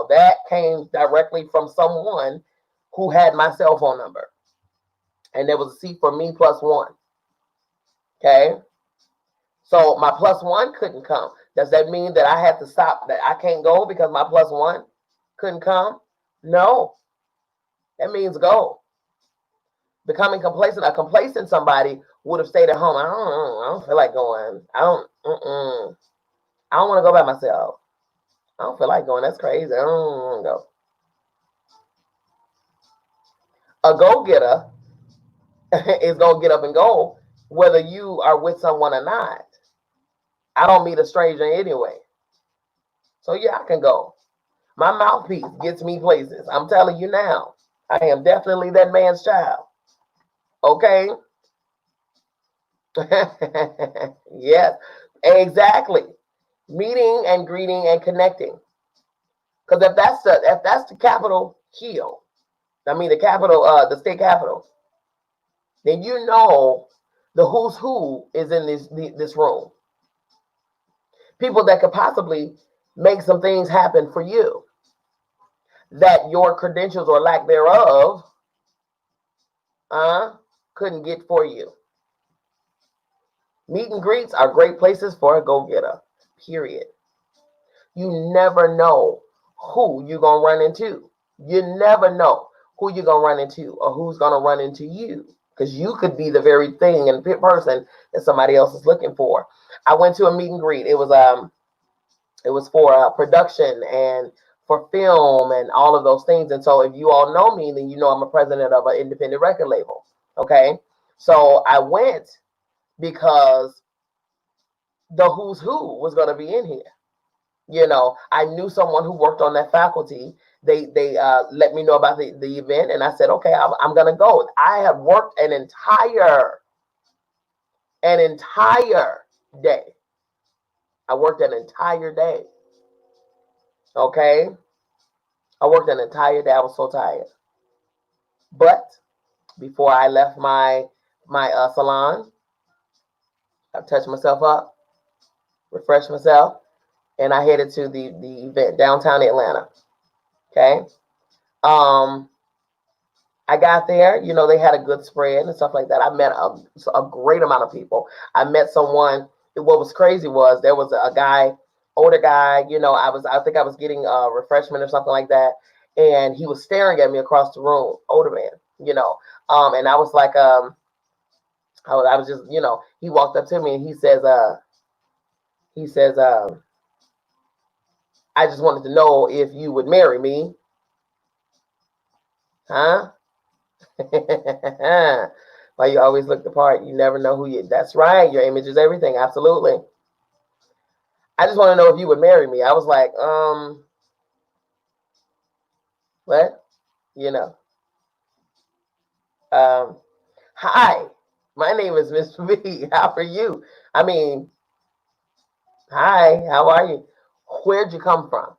That came directly from someone who had my cell phone number, and there was a seat for me plus one. Okay, so my plus one couldn't come. Does that mean that I had to stop? That I can't go because my plus one couldn't come? No, that means go. Becoming complacent, a complacent somebody would have stayed at home. I don't feel like going. I don't want to go by myself. I don't feel like going. That's crazy. I don't want to go. A go-getter is going to get up and go whether you are with someone or not. I don't meet a stranger anyway. So yeah, I can go. My mouthpiece gets me places. I'm telling you now. I am definitely that man's child. Okay? Yes, exactly. Meeting and greeting and connecting. Because if that's the Capitol Hill, the state capitol, then you know the who's who is in this room. People that could possibly make some things happen for you that your credentials or lack thereof couldn't get for you. Meet and greets are great places for a go-getter, period. You never know who you're going to run into. You never know who you're going to run into or who's going to run into you, because you could be the very thing and person that somebody else is looking for. I went to a meet and greet. It was for production and for film and all of those things. And so if you all know me, then you know I'm a president of an independent record label. Okay. So I went because the who's who was going to be in here. I knew someone who worked on that faculty. They let me know about the event, and I said, okay, I'm going to go. I have worked an entire day. I worked an entire day. Okay. I worked an entire day. I was so tired. But before I left my salon, I touched myself up, refreshed myself, and I headed to the event downtown Atlanta. Okay. I got there, they had a good spread and stuff like that. I met a great amount of people. I met someone. What was crazy was there was a guy, older guy, I think I was getting a refreshment or something like that. And he was staring at me across the room, older man, and I was like, I was just, he walked up to me and he says, I just wanted to know if you would marry me. Huh? Why you always look the part? You never know who you. That's right. Your image is everything. Absolutely. I just want to know if you would marry me. I was like, what? Hi, my name is Miss V. How are you? I mean, hi. How are you? Where'd you come from?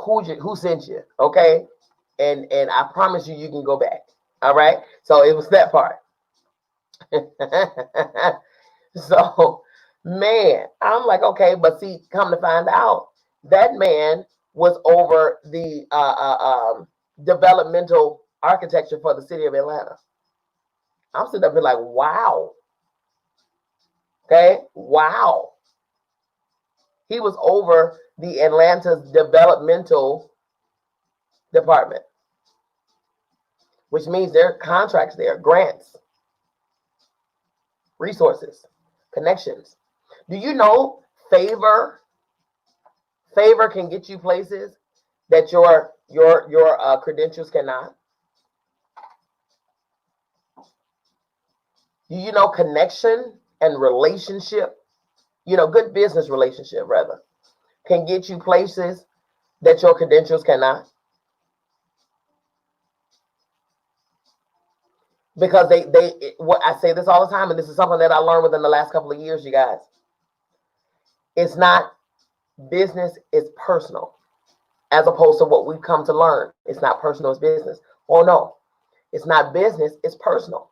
Who sent you? Okay, and I promise you can go back. All right. So it was that part. So Man, I'm like, okay, but see, come to find out, that man was over the developmental architecture for the city of Atlanta. I'm sitting up here like, wow. Okay, wow. He was over the Atlanta's developmental department, which means there are contracts there, grants, resources, connections. Do you know favor can get you places that your credentials cannot? Do you know connection and relationship, good business relationship rather, can get you places that your credentials cannot? Because what I say this all the time, and this is something that I learned within the last couple of years, you guys. It's not business, it's personal. As opposed to what we've come to learn. It's not personal, it's business. Oh no, it's not business, it's personal.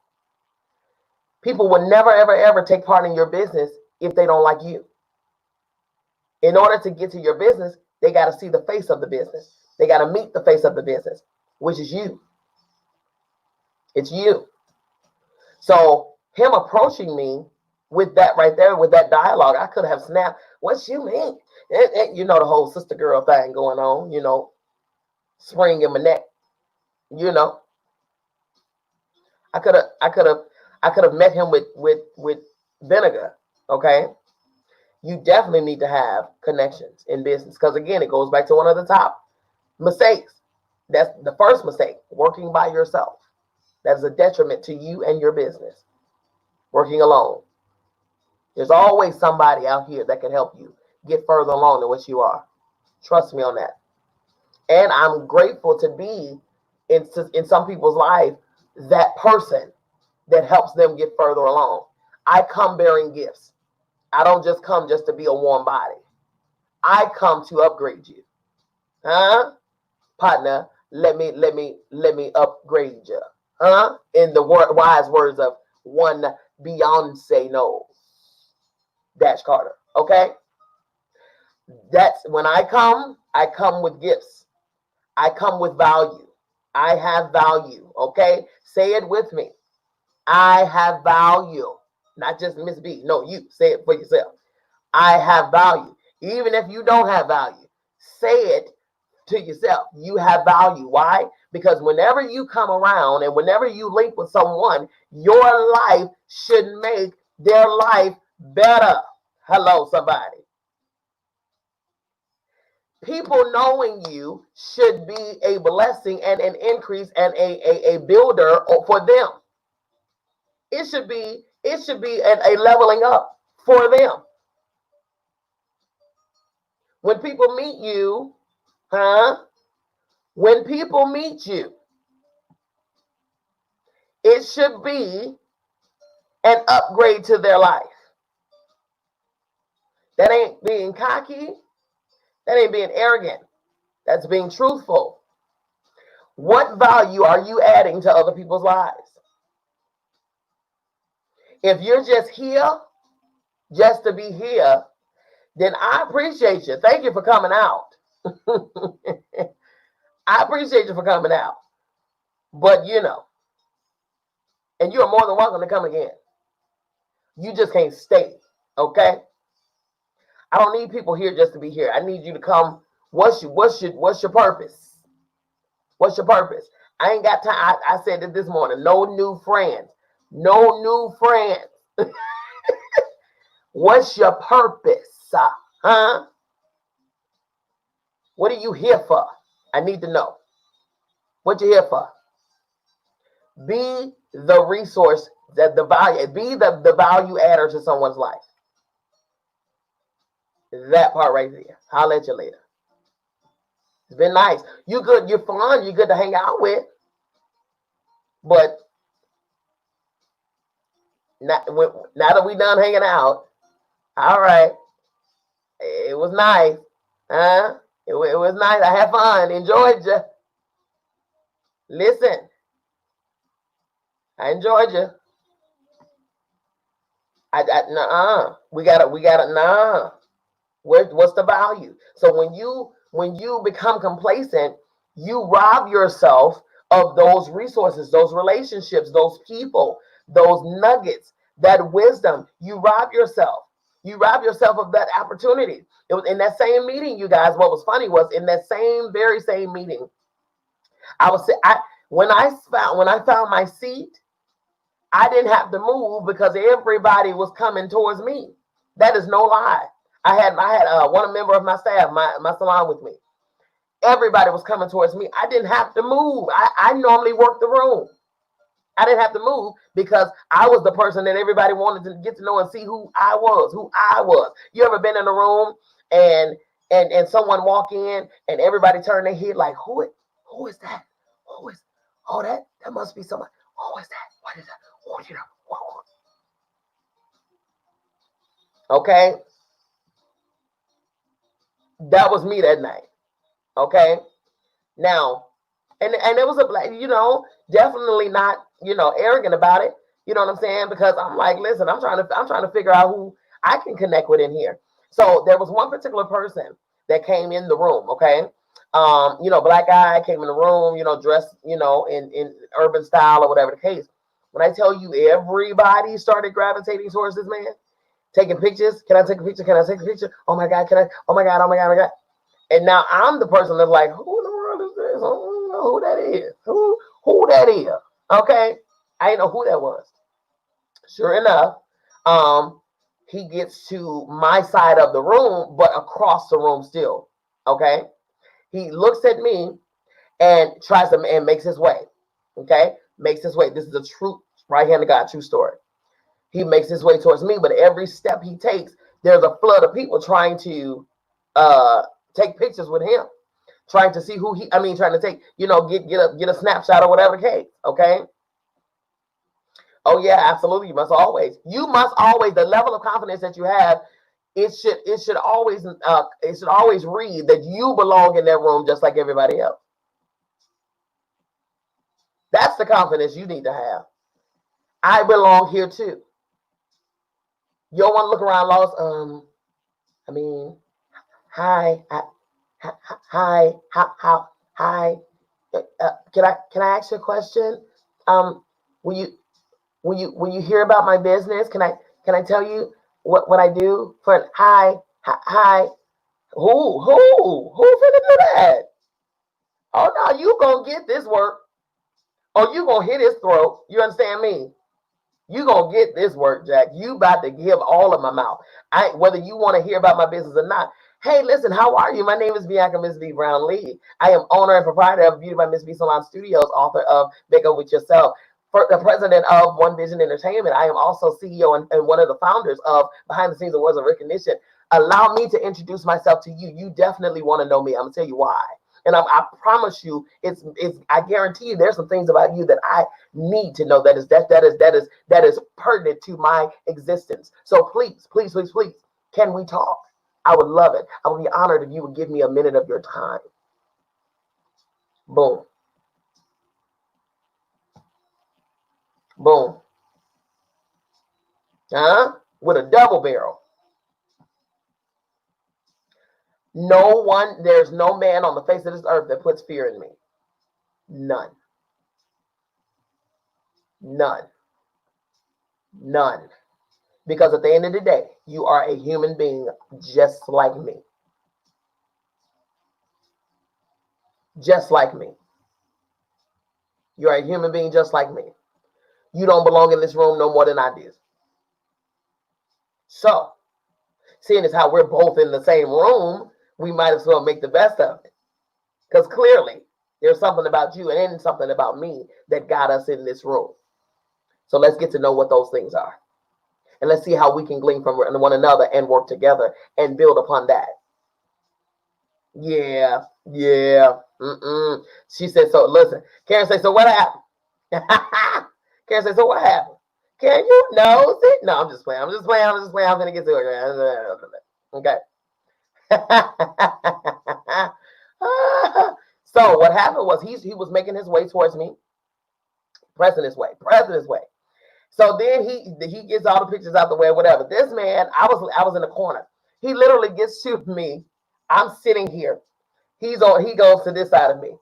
People will never, ever, ever take part in your business if they don't like you. In order to get to your business, they got to see the face of the business. They got to meet the face of the business, which is you. It's you. So him approaching me with that right there, with that dialogue, I could have snapped. What you mean? And the whole sister girl thing going on, spring in my neck. I could have met him with vinegar. Okay. You definitely need to have connections in business. Because again, it goes back to one of the top mistakes. That's the first mistake, working by yourself. That is a detriment to you and your business. Working alone. There's always somebody out here that can help you get further along than what you are. Trust me on that. And I'm grateful to be in some people's life that person that helps them get further along. I come bearing gifts. I don't just come just to be a warm body. I come to upgrade you. Huh? Partner, let me upgrade you. Huh? In the wise words of one Beyonce knows. Dash Carter. Okay? That's when I come with gifts. I come with value. I have value. Okay? Say it with me. I have value. Not just Miss B. No, you say it for yourself. I have value. Even if you don't have value, say it to yourself. You have value. Why? Because whenever you come around and whenever you link with someone, your life should make their life better. Hello, somebody. People knowing you should be a blessing and an increase and a builder for them. It should be a leveling up for them. When people meet you, when people meet you, it should be an upgrade to their life. That ain't being cocky. That ain't being arrogant. That's being truthful. What value are you adding to other people's lives? If you're just here, just to be here, then I appreciate you. Thank you for coming out. I appreciate you for coming out. But and you are more than welcome to come again. You just can't stay, okay? I don't need people here just to be here. I need you to come. What's your purpose? What's your purpose? I ain't got time. I said it this morning. No new friends. No new friends. What's your purpose? Huh? What are you here for? I need to know. What you here for? Be the resource that the value, be the value adder to someone's life. That part right there. I'll let you later. It's been nice. You good, you're fun, you're good to hang out with. But now that we done hanging out, all right. It was nice. Huh? It was nice. I had fun. Enjoyed you. Listen. I enjoyed you. Nah. We gotta, nah. What's the value? So when you become complacent, you rob yourself of those resources, those relationships, those people, those nuggets, that wisdom. You rob yourself. You rob yourself of that opportunity. It was in that same meeting, you guys. What was funny was in that very same meeting, I was I when I found my seat, I didn't have to move because everybody was coming towards me. That is no lie. I had one member of my staff, my salon with me. Everybody was coming towards me. I didn't have to move. I normally work the room. I didn't have to move because I was the person that everybody wanted to get to know and see who I was, You ever been in a room and someone walk in and everybody turn their head like, who is that? Who is, oh, that must be somebody. Who is that? What is that? Oh, you know. Okay. That was me that night. Okay. Now, and it was definitely not, arrogant about it. You know what I'm saying? Because I'm like, listen, I'm trying to figure out who I can connect with in here. So there was one particular person that came in the room, okay? Black guy came in the room, dressed, in urban style or whatever the case. When I tell you everybody started gravitating towards this man, taking pictures. Can I take a picture? Can I take a picture? Oh my God, can I? Oh my God, oh my God, oh my God. And now I'm the person that's like, who in the world is this? I don't know who that is. Who that is? Okay. I didn't know who that was. Sure enough, he gets to my side of the room, but across the room still. Okay. He looks at me and tries to and makes his way. Okay. Makes his way. This is a true right hand of God, true story. He makes his way towards me, but every step he takes, there's a flood of people trying to take pictures with him, trying to see trying to take, get a snapshot or whatever the case. Okay. Oh yeah, absolutely. You must always, the level of confidence that you have, it should always read that you belong in that room just like everybody else. That's the confidence you need to have. I belong here too. You don't want to look around lost. I mean, hi, hi, hi. Can I ask you a question? Will you when you hear about my business, can I tell you what I do for hi? Who finna do that? Oh no, you gonna get this work, or you gonna hit his throat. You understand me? You gonna get this work, Jack. You about to give all of my mouth. Whether you want to hear about my business or not. Hey, listen, how are you? My name is Bianca Miss V Brown Lee. I am owner and proprietor of Beauty by Miss V Salon Studios, author of Make Up With Yourself, the president of One Vision Entertainment. I am also CEO and one of the founders of Behind the Scenes Awards of Recognition. Allow me to introduce myself to you. You definitely want to know me. I'm gonna tell you why. And I promise you, I guarantee you, there's some things about you that I need to know that is pertinent to my existence. So please, please, please, please, can we talk? I would love it. I would be honored if you would give me a minute of your time. Boom. Boom. With a double barrel. There's no man on the face of this earth that puts fear in me. None. None. None. Because at the end of the day, you are a human being just like me. Just like me. You're a human being just like me. You don't belong in this room no more than I do. So, seeing as how we're both in the same room, we might as well make the best of it. Because clearly, there's something about you and then something about me that got us in this room. So let's get to know what those things are. And let's see how we can glean from one another and work together and build upon that. Yeah. She said, so listen, Karen said, so what happened? Karen said, so what happened? Karen, you know it? No, I'm just playing. I'm going to get to it. Okay. So what happened was he was making his way towards me, pressing his way. So then he gets all the pictures out the way, whatever. This man, I was in the corner. He literally gets to me. I'm sitting here. He goes to this side of me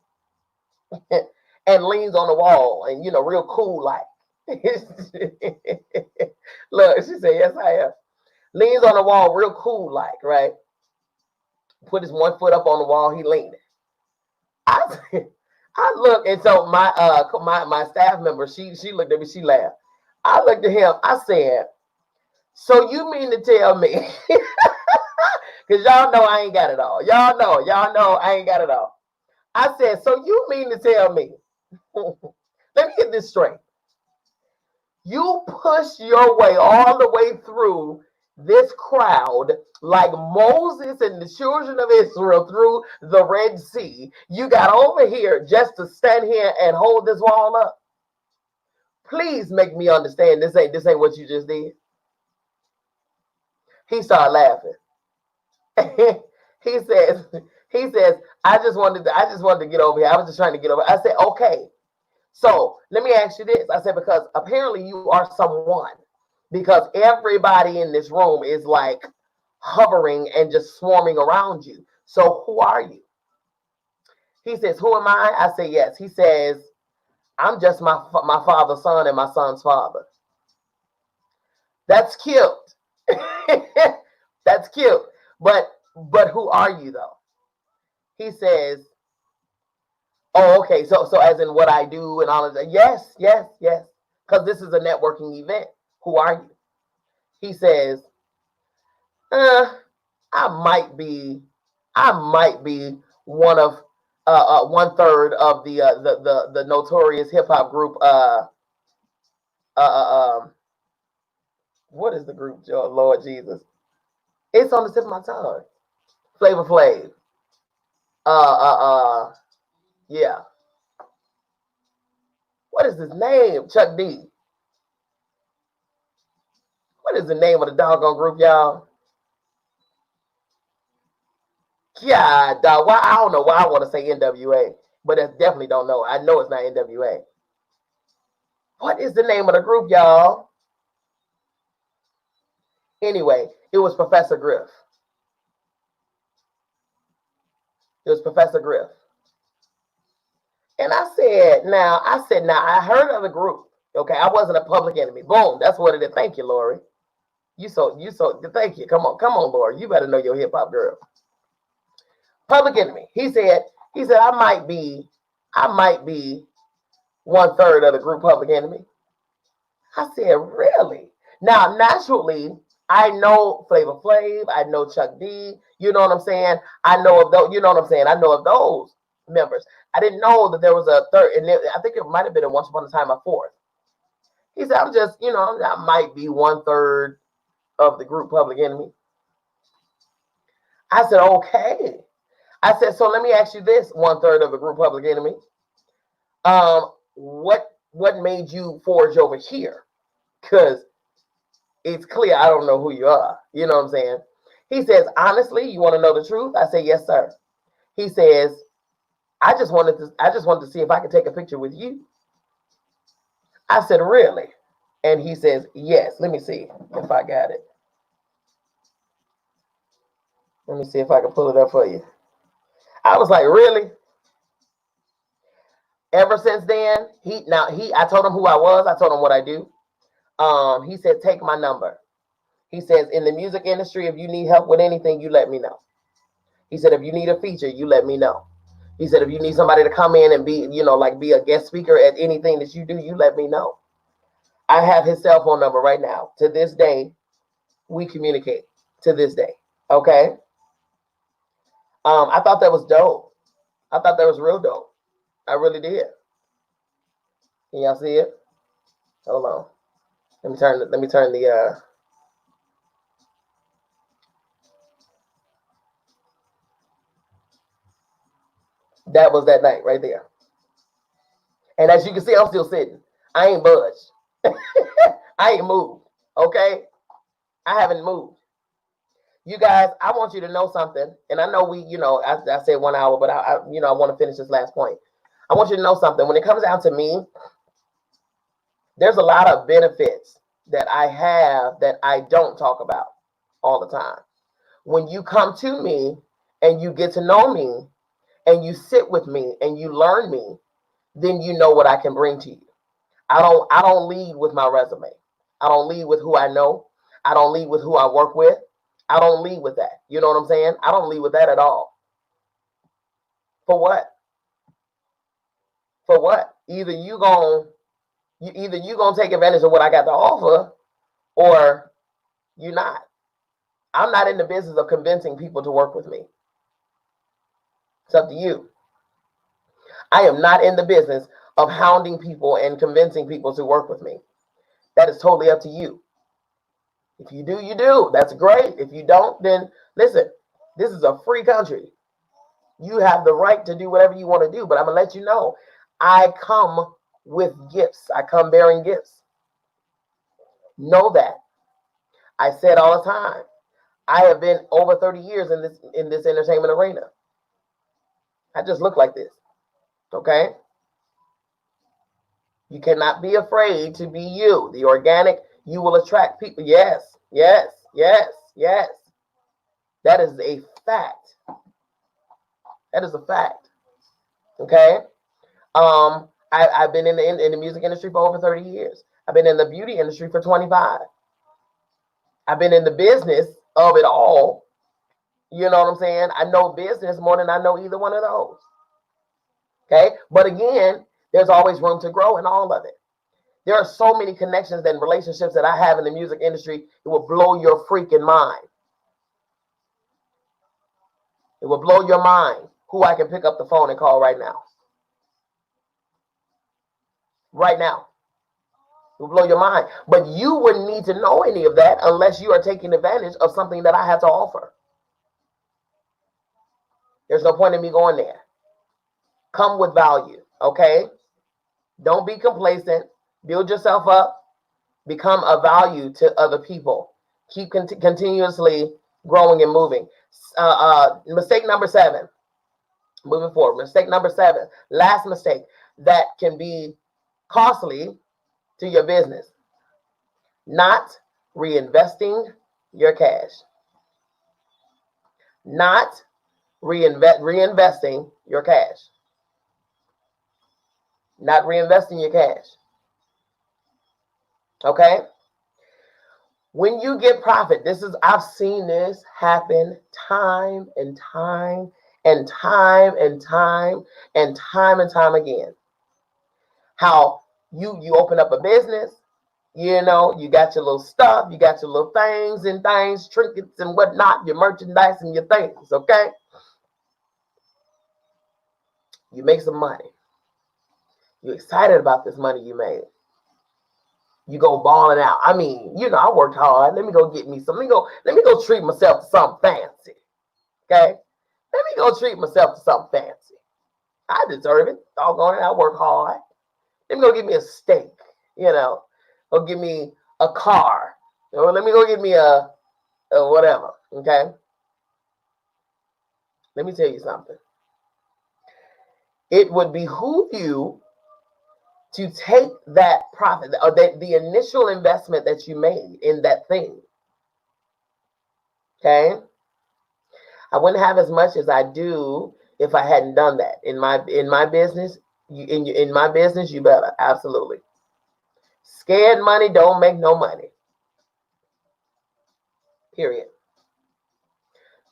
and leans on the wall and real cool like. Look, she said, yes, I am. Leans on the wall real cool like, right? Put his one foot up on the wall, he leaning. I I look, and so my staff member, she looked at me, she laughed. I looked at him, I said, so you mean to tell me, because y'all know I ain't got it all. Y'all know I ain't got it all. I said, so you mean to tell me, let me get this straight. You push your way all the way through this crowd like Moses and the children of Israel through the Red Sea. You got over here just to stand here and hold this wall up. Please make me understand this ain't what you just did. He started laughing. he says, I just wanted to get over here. I was just trying to get over. I said, okay. So let me ask you this. I said, because apparently you are someone, because everybody in this room is like hovering and just swarming around you. So who are you? He says, who am I? I say, yes. He says, I'm just my father's son and my son's father. That's cute. That's cute. But who are you though? He says, oh, okay. So as in what I do and all of that. Yes. Because this is a networking event. Who are you? He says, I might be one of 1/3 of the notorious hip hop group. What is the group? Lord Jesus, it's on the tip of my tongue. Flavor Flav. Yeah. What is his name? Chuck D. What is the name of the doggone group, y'all? Yeah, dog. Why I don't know why I want to say NWA, but I definitely don't know. I know it's not NWA. What is the name of the group, y'all? Anyway, it was Professor Griff. It was Professor Griff. And I said, now, I heard of the group. Okay, I wasn't a Public Enemy. Boom, that's what it is. Thank you, Lori. You so thank you. Come on, Lori. You better know your hip hop girl. Public Enemy. He said, I might be 1/3 of the group Public Enemy. I said, really? Now, naturally, I know Flavor Flav. I know Chuck D. You know what I'm saying? I know of those. You know what I'm saying? I know of those members. I didn't know that there was a third, and I think it might have been Once Upon a Time a fourth. He said, I'm just, I might be 1/3 of the group Public Enemy. I said, okay. I said, so let me ask you this, 1/3 of the group Public Enemy. What made you forge over here? Because it's clear I don't know who you are. You know what I'm saying? He says, honestly, you want to know the truth? I say, yes, sir. He says, I just wanted to see if I could take a picture with you. I said, really? And he says, yes. Let me see if I got it. Let me see if I can pull it up for you. I was like, really? Ever since then, I told him who I was. I told him what I do. He said, take my number. He says, in the music industry, if you need help with anything, you let me know. He said, if you need a feature, you let me know. He said, if you need somebody to come in and be, be a guest speaker at anything that you do, you let me know. I have his cell phone number right now. To this day, we communicate. To this day. Okay? I thought that was dope. I thought that was real dope. I really did. Can y'all see it? Hold on. Let me turn the that was that night right there. And as you can see, I'm still sitting. I ain't budged. I ain't moved. Okay? I haven't moved. You guys, I want you to know something. And I know I said 1 hour, but I want to finish this last point. I want you to know something. When it comes down to me, There's a lot of benefits that I have that I don't talk about all the time. When you come to me and you get to know me and you sit with me and you learn me, then you know what I can bring to you. I don't lead with my resume. I don't lead with who I know. I don't lead with who I work with. I don't lead with that. You know what I'm saying? I don't lead with that at all. For what? For what? Either you gonna take advantage of what I got to offer, or you're not. I'm not in the business of convincing people to work with me. It's up to you. I am not in the business of hounding people and convincing people to work with me. That is totally up to you. If you do, you do. That's great. If you don't, then listen, this is a free country. You have the right to do whatever you want to do, but I'm going to let you know, I come with gifts. I come bearing gifts. Know that. I say it all the time. I have been over 30 years in this entertainment arena. I just look like this. Okay? You cannot be afraid to be you. The organic, you will attract people. Yes, yes, yes, yes. That is a fact. That is a fact. Okay? I've been in the music industry for over 30 years. I've been in the beauty industry for 25. I've been in the business of it all. You know what I'm saying? I know business more than I know either one of those. Okay? But again, there's always room to grow in all of it. There are so many connections and relationships that I have in the music industry. It will blow your freaking mind. It will blow your mind who I can pick up the phone and call right now. Right now. It will blow your mind. But you wouldn't need to know any of that unless you are taking advantage of something that I have to offer. There's no point in me going there. Come with value, okay? Don't be complacent. Build yourself up. Become a value to other people. Keep continuously growing and moving. Mistake number 7. Moving forward. Mistake number 7. Last mistake that can be costly to your business. Not reinvesting your cash. Not reinvesting your cash. Not reinvesting your cash. Okay? When you get profit, I've seen this happen time and time and time and time and time and time again. How you open up a business, you got your little stuff, you got your little things, trinkets and whatnot, your merchandise and your things, okay? You make some money. You're excited about this money you made. You go balling out. I mean, I worked hard. Let me go get me some. Let me go treat myself to something fancy. Okay? Let me go treat myself to something fancy. I deserve it. Doggone it. I work hard. Let me go get me a steak. Go get me a car. Or let me go get me a whatever. Okay? Let me tell you something. It would behoove you to take that profit or the initial investment that you made in that thing. Okay? I wouldn't have as much as I do if I hadn't done that. In my business, in my business, you better. Absolutely. Scared money don't make no money. Period.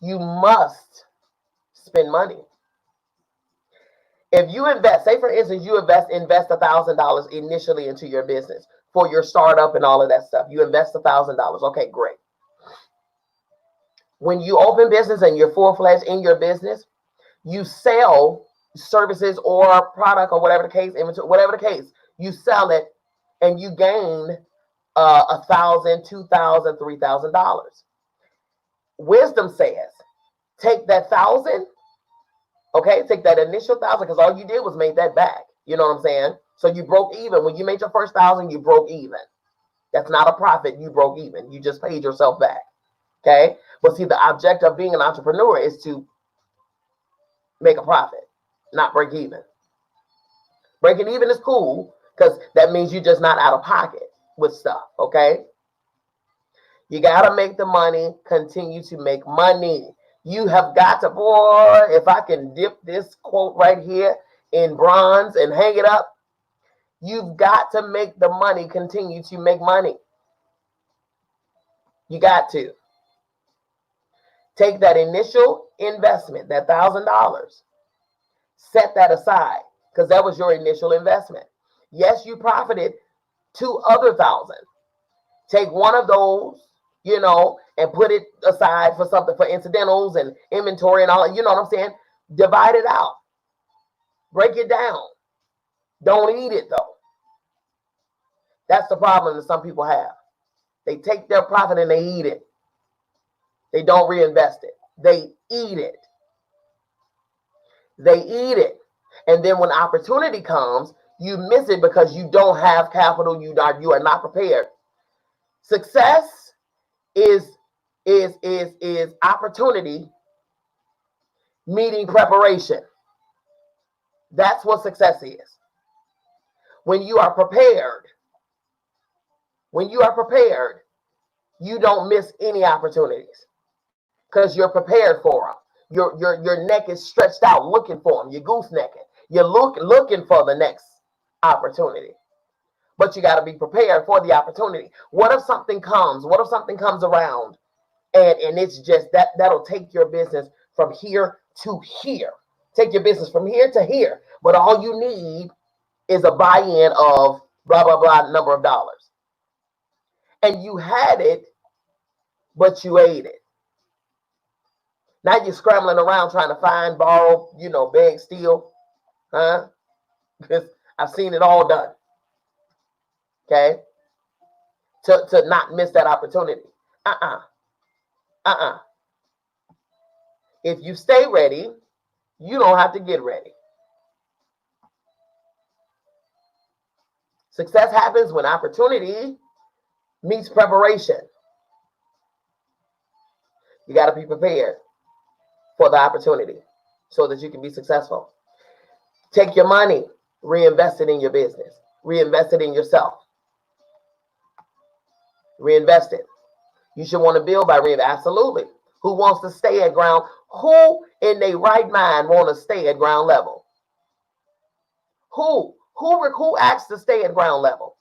You must spend money. If you invest, say for instance, you invest $1,000 initially into your business for your startup and all of that stuff. You invest $1,000. Okay, great. When you open business and you're full-fledged in your business, you sell services or product or whatever the case, inventory, whatever the case, you sell it and you gain $1,000, $2,000, $3,000. Wisdom says, take that 1,000. Okay, take that initial 1,000 because all you did was make that back. You know what I'm saying? So you broke even. When you made your first 1,000, you broke even. That's not a profit. You broke even. You just paid yourself back. Okay? But see, the object of being an entrepreneur is to make a profit, not break even. Breaking even is cool, because that means you're just not out of pocket with stuff, okay? You got to make the money, continue to make money. You have got to, boy, if I can dip this quote right here in bronze and hang it up, you've got to make the money, continue to make money. You got to. Take that initial investment, that $1,000, set that aside because that was your initial investment. Yes, you profited 2,000. Take one of those, and put it aside for something, for incidentals and inventory and all, you know what I'm saying? Divide it out. Break it down. Don't eat it though. That's the problem that some people have. They take their profit and they eat it. They don't reinvest it. They eat it. They eat it. And then when opportunity comes, you miss it because you don't have capital. You are not prepared. Success is opportunity meeting preparation. That's what success is. When you are prepared, you don't miss any opportunities because you're prepared for them. Your neck is stretched out looking for them. You're goosenecking. You're looking for the next opportunity. But you got to be prepared for the opportunity. What if something comes? What if something comes around and it's just that'll take your business from here to here. Take your business from here to here. But all you need is a buy-in of blah, blah, blah number of dollars. And you had it, but you ate it. Now you're scrambling around trying to find, borrow, beg, steal. Huh? Because I've seen it all done. Okay? To not miss that opportunity. If you stay ready, you don't have to get ready. Success happens when opportunity meets preparation. You got to be prepared for the opportunity so that you can be successful. Take your money, reinvest it in your business, reinvest it in yourself. Reinvest it. You should want to build by reinvesting. Absolutely. Who wants to stay at ground? Who in their right mind want to stay at ground level? Who asked to stay at ground level?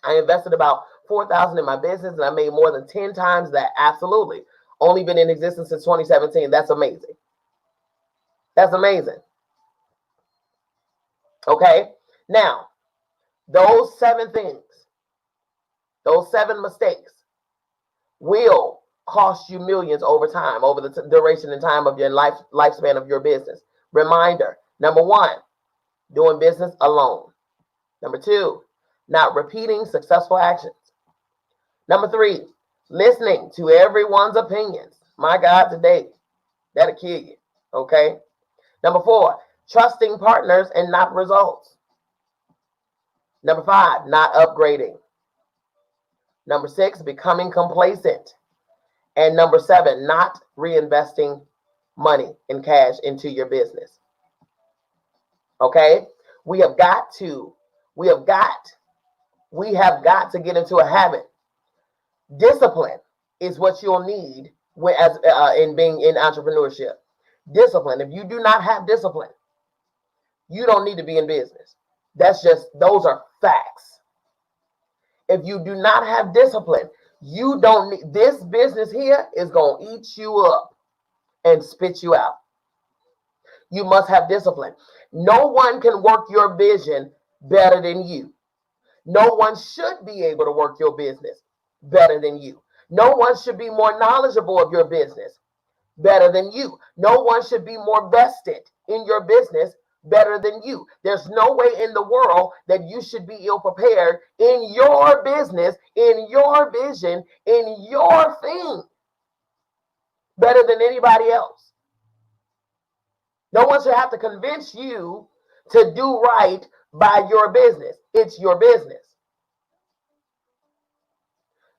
I invested about 4,000 in my business and I made more than 10 times that. Absolutely. Only been in existence since 2017. That's amazing. That's amazing. Okay. Now, those 7 things, those 7 mistakes will cost you millions over time, over the duration and time of your lifespan of your business. Reminder, number 1, doing business alone. Number 2, not repeating successful actions. Number 3, listening to everyone's opinions. My God, today, that'll kill you. Okay. Number 4, trusting partners and not results. Number 5, not upgrading. Number 6, becoming complacent. And number 7, not reinvesting money and cash into your business. Okay? We have got to get into a habit. Discipline is what you'll need in being in entrepreneurship. Discipline. If you do not have discipline, you don't need to be in business. Those are facts. If you do not have discipline, you don't need, this business here is going to eat you up and spit you out. You must have discipline. No one can work your vision better than you. No one should be able to work your business better than you. No one should be more knowledgeable of your business better than you. No one should be more vested in your business better than you. There's no way in the world that you should be ill prepared in your business, in your vision, in your thing better than anybody else. No one should have to convince you to do right by your business. It's your business.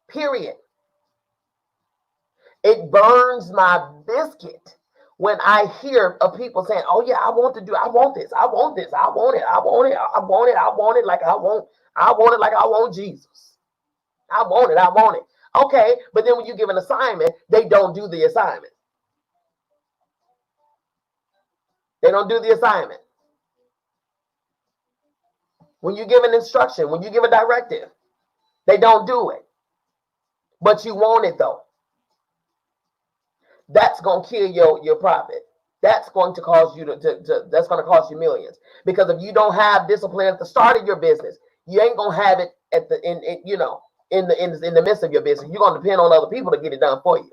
Period. It burns my biscuit when I hear of people saying, "Oh yeah, I want this, I want this, I want it, I want it, I want it, I want it, I want it like I want Jesus. I want it, I want it." Okay, but then when you give an assignment, they don't do the assignment. They don't do the assignment. When you give an instruction, when you give a directive, they don't do it. But you want it though. That's gonna kill your profit. That's going to cause you that's going to cost you millions. Because if you don't have discipline at the start of your business, you ain't gonna have it at the in the midst of your business. You're gonna depend on other people to get it done for you.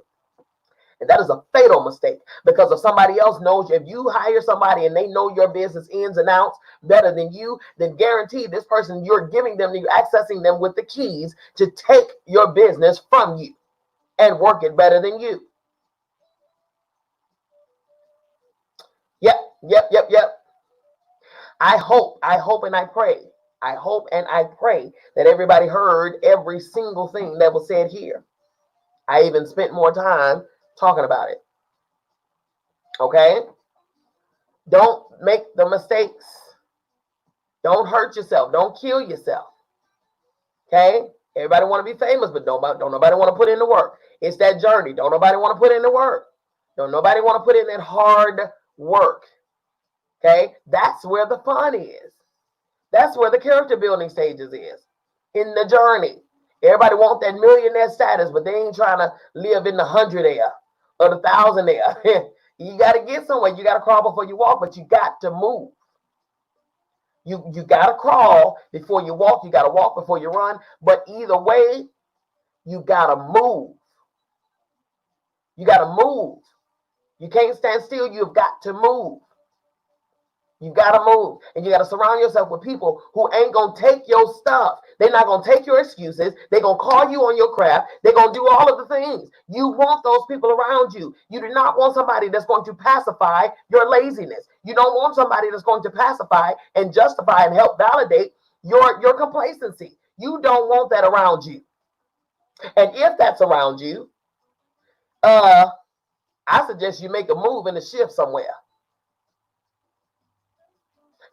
And that is a fatal mistake, because if somebody else knows you, if you hire somebody and they know your business ins and outs better than you, then guarantee this person, you're giving them, you're accessing them with the keys to take your business from you and work it better than you. Yep. I hope and I pray. I hope and I pray that everybody heard every single thing that was said here. I even spent more time talking about it. Okay? Don't make the mistakes. Don't hurt yourself. Don't kill yourself. Okay? Everybody want to be famous, but don't nobody want to put in the work. It's that journey. Don't nobody want to put in the work. Don't nobody want to put in that hard work. Okay? That's where the fun is. That's where the character building stages is. In the journey. Everybody want that millionaire status, but they ain't trying to live in the 100-aire or the 1,000-aire. You got to get somewhere. You got to crawl before you walk, but you got to move. You got to crawl before you walk. You got to walk before you run. But either way, you got to move. You got to move. You can't stand still. You've got to move. You got to move. And you got to surround yourself with people who ain't going to take your stuff. They're not going to take your excuses. They're going to call you on your crap. They're going to do all of the things. You want those people around you. You do not want somebody that's going to pacify your laziness. You don't want somebody that's going to pacify and justify and help validate your complacency. You don't want that around you. And if that's around you, I suggest you make a move and a shift somewhere.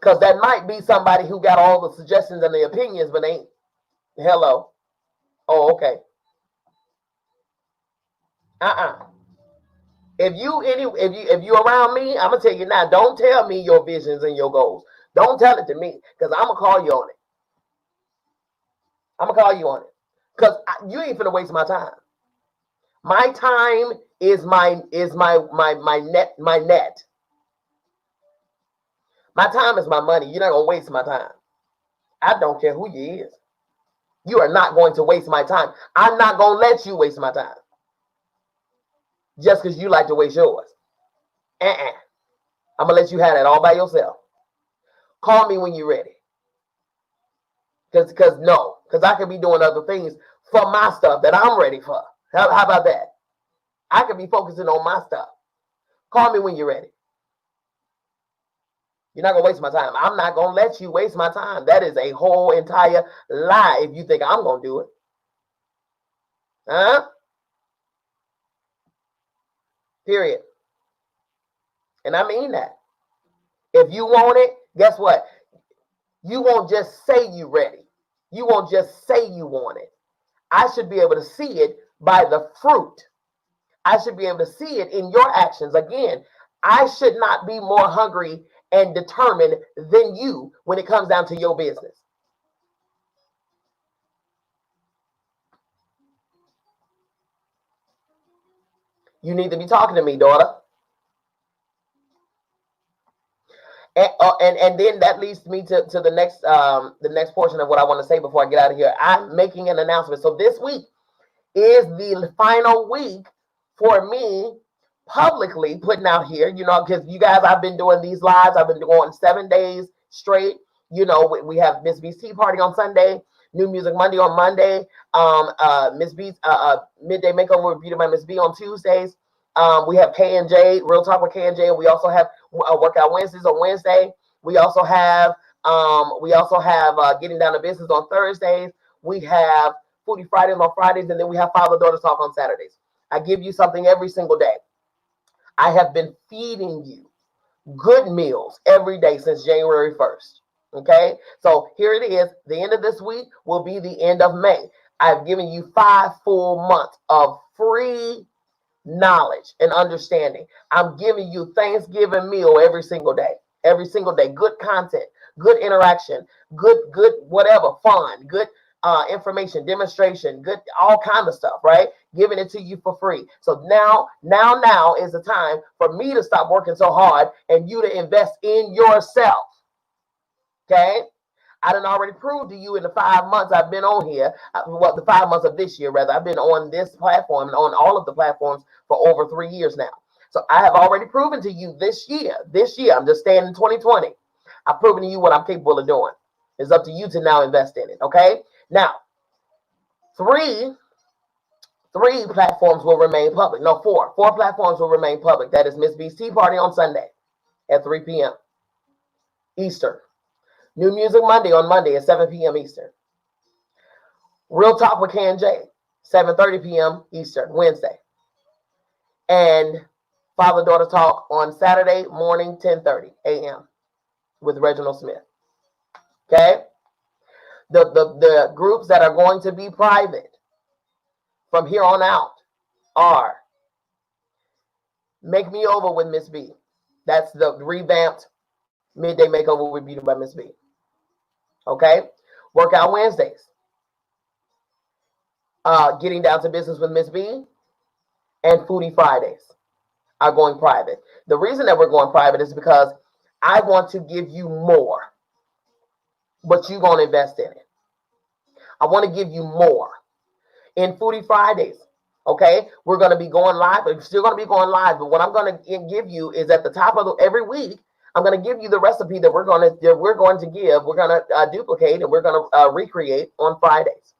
Because that might be somebody who got all the suggestions and the opinions, but ain't. Hello. Oh, okay. If you around me, I'm gonna tell you now. Don't tell me your visions and your goals. Don't tell it to me, because I'm gonna call you on it. I'm gonna call you on it, because you ain't finna waste my time. My time is my net. My time is my money. You're not gonna waste my time. I don't care who you is. You are not going to waste my time. I'm not gonna let you waste my time just because you like to waste yours. I'm gonna let you have that all by yourself. Call me when you're ready. Because I could be doing other things for my stuff that I'm ready for. How about that? I could be focusing on my stuff. Call me when you're ready. You're not going to waste my time. I'm not going to let you waste my time. That is a whole entire lie if you think I'm going to do it. Huh? Period. And I mean that. If you want it, guess what? You won't just say you're ready. You won't just say you want it. I should be able to see it by the fruit. I should be able to see it in your actions. Again, I should not be more hungry and determined than you when it comes down to your business. You need to be talking to me, daughter. And then that leads me to the next portion of what I want to say before I get out of here. I'm making an announcement. So this week is the final week for me publicly putting out here, because you guys, I've been doing these lives. I've been going 7 days straight. We have Miss B's Tea Party on Sunday, New Music Monday on Monday, Miss B's Midday Makeover with Beauty by Miss B on Tuesdays. We have K&J, Real Talk with K&J, and we also have Workout Wednesdays on Wednesday. We also have Getting Down to Business on Thursdays. We have Foodie Fridays on Fridays, and then we have Father-Daughter Talk on Saturdays. I give you something every single day. I have been feeding you good meals every day since January 1st. Okay, so here it is. The end of this week will be the end of May. I've given you 5 full months of free knowledge and understanding. I'm giving you Thanksgiving meal every single day. Every single day. Good content, good interaction, good whatever, fun, good information, demonstration, good all kind of stuff, right? Giving it to you for free. So now is the time for me to stop working so hard and you to invest in yourself. Okay? I done already proved to you in the 5 months I've been on here, the 5 months of this year, rather. I've been on this platform and on all of the platforms for over 3 years now. So I have already proven to you this year, I'm just staying in 2020. I've proven to you what I'm capable of doing. It's up to you to now invest in it, okay? Now, three platforms will remain public. No, four. 4 platforms will remain public. That is Miss B's Tea Party on Sunday at 3 p.m. Eastern. New Music Monday on Monday at 7 p.m. Eastern. Real Talk with K and J, 7:30 p.m. Eastern, Wednesday. And Father-Daughter Talk on Saturday morning, 10:30 a.m. with Reginald Smith. Okay? The groups that are going to be private from here on out are Make Me Over with Miss B. That's the revamped Midday Makeover with Beauty by Miss B. Okay? Workout Wednesdays. Getting Down to Business with Miss B. And Foodie Fridays are going private. The reason that we're going private is because I want to give you more, but you're going to invest in it. I want to give you more. In Foodie Fridays, okay, we're going to be going live. We're still going to be going live, but what I'm going to give you is at the top of every week, I'm going to give you the recipe that we're going to give, we're going to duplicate, and we're going to recreate on Fridays.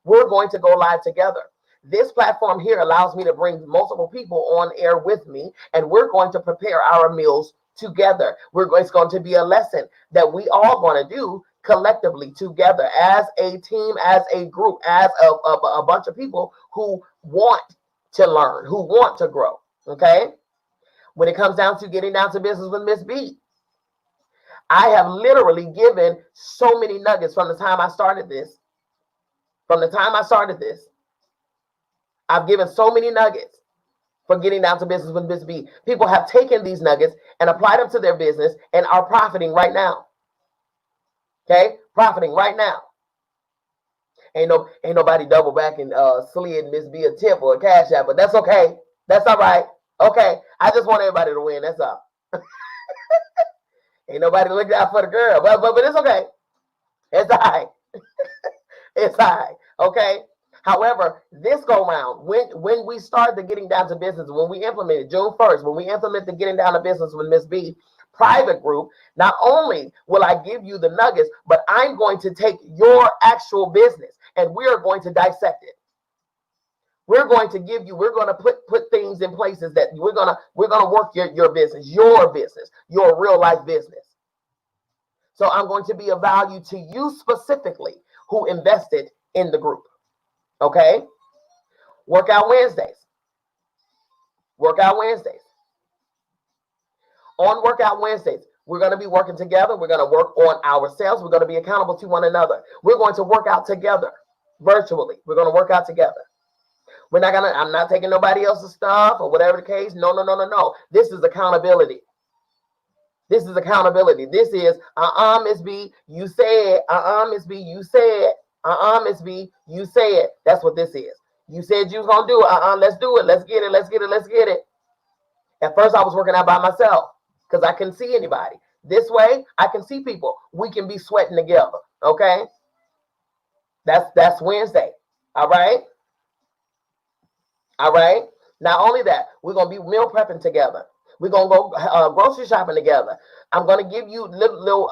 We're going to go live together. This platform here allows me to bring multiple people on air with me, and we're going to prepare our meals together. It's going to be a lesson that we all going to do collectively together as a team, as a group, as a bunch of people who want to learn, who want to grow. Okay? When it comes down to getting down to business with Miss B, I have literally given so many nuggets from the time I started this. I've given so many nuggets for getting down to business with Miss B. People have taken these nuggets and applied them to their business and are profiting right now. Okay? Profiting right now. Ain't nobody double back and slid Miss B a tip or a cash app, but that's okay. That's all right. Okay. I just want everybody to win. That's all. Ain't nobody looked out for the girl, but it's okay. It's all right. It's all right. Okay? However, this go round, when we start the Getting Down to Business, when we implemented June 1st, when we implement the Getting Down to Business with Miss B private group, not only will I give you the nuggets, but I'm going to take your actual business and we are going to dissect it. We're going to put things in places that we're going to work your business, your real life business. So I'm going to be of value to you specifically who invested in the group. Okay? Workout Wednesdays. On Workout Wednesdays, we're going to be working together. We're going to work on ourselves. We're going to be accountable to one another. We're going to work out together virtually. We're going to work out together. I'm not taking nobody else's stuff or whatever the case. No. This is accountability. This is, Miss B, you said, Miss B, you said, Miss B, you said. That's what this is. You said you was going to do it. Let's do it. Let's get it. At first, I was working out by myself because I couldn't see anybody. This way, I can see people. We can be sweating together. Okay? That's Wednesday. All right? Not only that, we're going to be meal prepping together. We're going to go grocery shopping together. I'm going to give you little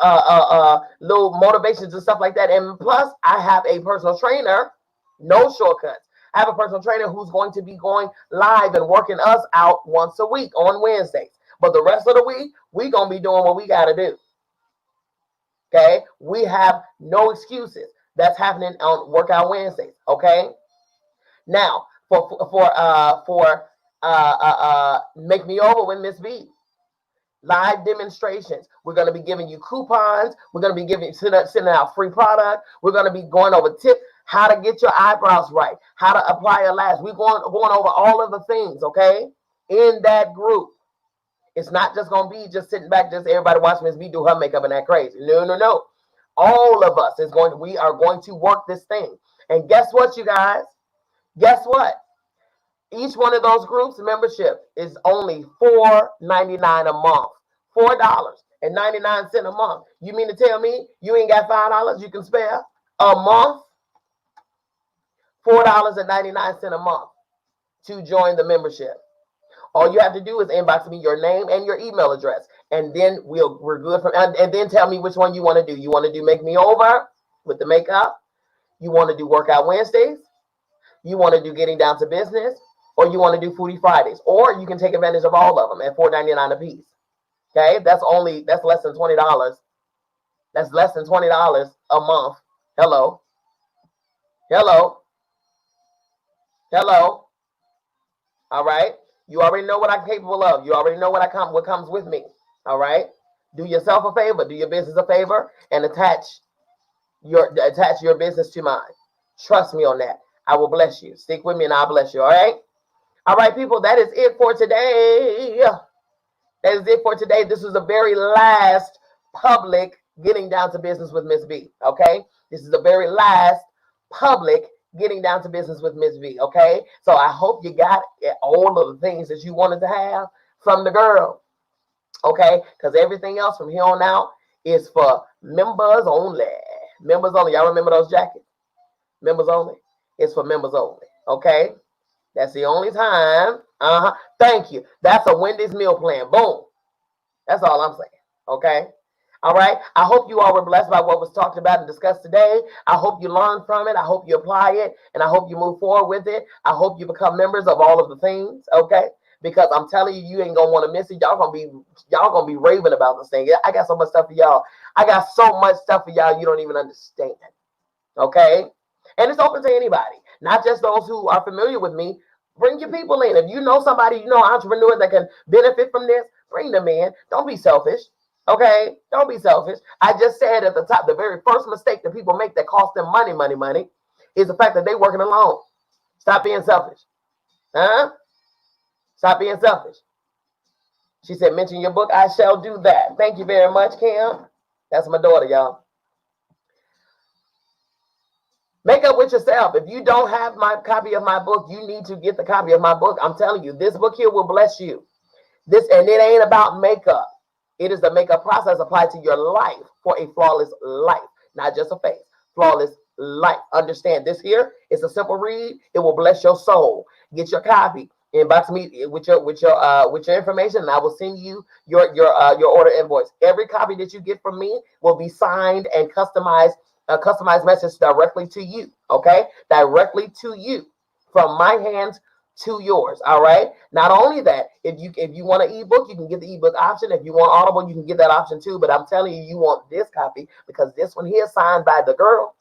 motivations and stuff like that. And plus, I have a personal trainer, no shortcuts. I have a personal trainer who's going to be going live and working us out once a week on Wednesdays. But the rest of the week, we're going to be doing what we got to do. Okay? We have no excuses. That's happening on Workout Wednesdays. Okay? Now, for Make Me Over with Miss B. Live demonstrations. We're going to be giving you coupons. We're going to be sending out free product. We're going to be going over tips, how to get your eyebrows right, how to apply a lash. We're going over all of the things, okay, in that group. It's not just going to be just sitting back, just everybody watching Miss B do her makeup and that crazy. No, no, no. All of us we are going to work this thing. And guess what, you guys? Guess what? Each one of those groups membership is only $4.99 a month. $4.99 a month. You mean to tell me you ain't got $5 you can spare a month? $4.99 a month to join the membership. All you have to do is inbox me your name and your email address, and then we're good from. And then tell me which one you want to do. You want to do Make Me Over with the makeup? You want to do Workout Wednesdays? You want to do Getting Down to Business? Or you want to do Foodie Fridays? Or you can take advantage of all of them at $4.99 a piece. Okay, that's less than $20. That's less than $20 a month. Hello. All right. You already know what I'm capable of. You already know what comes with me. All right. Do yourself a favor. Do your business a favor, and attach your business to mine. Trust me on that. I will bless you. Stick with me, and I'll bless you. All right. All right, people. That is it for today. That is it for today. This is the very last public Getting Down to Business with Miss B. Okay. This is the very last public Getting Down to Business with Miss B. Okay. So I hope you got all of the things that you wanted to have from the girl. Okay. Because everything else from here on out is for members only. Members only. Y'all remember those jackets? Members only. It's for members only. Okay. That's the only time. Thank you. That's a Wendy's meal plan. Boom. That's all I'm saying. Okay. All right. I hope you all were blessed by what was talked about and discussed today. I hope you learned from it. I hope you apply it, and I hope you move forward with it. I hope you become members of all of the things. Okay. Because I'm telling you, you ain't gonna want to miss it. Y'all gonna be raving about this thing. I got so much stuff for y'all. I got so much stuff for y'all you don't even understand. Okay. And it's open to anybody, not just those who are familiar with me. Bring your people in. If you know somebody, entrepreneurs that can benefit from this, bring them in. Don't be selfish. Okay? Don't be selfish. I just said at the top, the very first mistake that people make that costs them money, is the fact that they're working alone. Stop being selfish. Stop being selfish. She said, mention your book. I shall do that. Thank you very much, Kim. That's my daughter, y'all. Make up with yourself. If you don't have my copy of my book, you need to get the copy of my book. I'm telling you, this book here will bless you. And it ain't about makeup. It is the makeup process applied to your life for a flawless life, not just a face. Flawless life. Understand this here? It's a simple read. It will bless your soul. Get your copy. Inbox me with your information, and I will send you your order invoice. Every copy that you get from me will be signed and customized. A customized message directly to you, okay? Directly to you, from my hands to yours, all right? Not only that, if you want an ebook, you can get the ebook option. If you want Audible, you can get that option too. But I'm telling you, you want this copy because this one here, signed by the girl,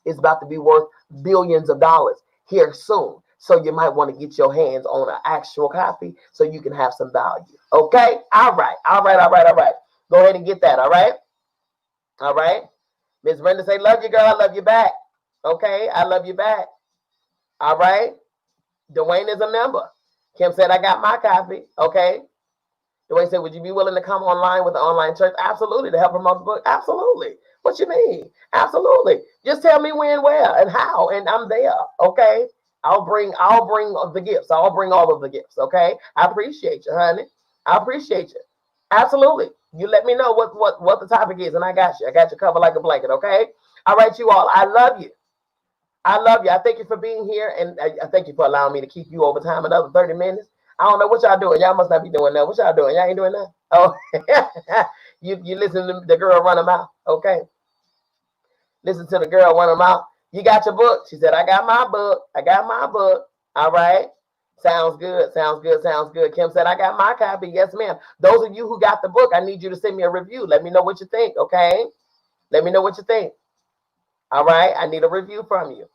is about to be worth billions of dollars here soon. So you might want to get your hands on an actual copy so you can have some value, okay? All right. Go ahead and get that, all right? All right? Miss Brenda say, love you, girl. I love you back. Okay, I love you back. All right. Dwayne is a member. Kim said, I got my copy. Okay. Dwayne said, would you be willing to come online with the online church? Absolutely. To help promote the book? Absolutely. What you mean? Absolutely. Just tell me when, where, and how, and I'm there. Okay. I'll bring the gifts. I'll bring all of the gifts. Okay. I appreciate you, honey. I appreciate you. Absolutely. You let me know what the topic is, and I got you. I got you covered like a blanket, okay? All right, you all. I love you. I love you. I thank you for being here, and I thank you for allowing me to keep you over time another 30 minutes. I don't know what y'all doing. Y'all must not be doing that. What y'all doing? Y'all ain't doing that? Oh, you listen to the girl run her mouth, okay? Listen to the girl run her mouth. You got your book? She said, I got my book. I got my book. All right. Sounds good. Kim said, I got my copy. Yes, ma'am. Those of you who got the book, I need you to send me a review. Let me know what you think, okay? Let me know what you think. All right? I need a review from you.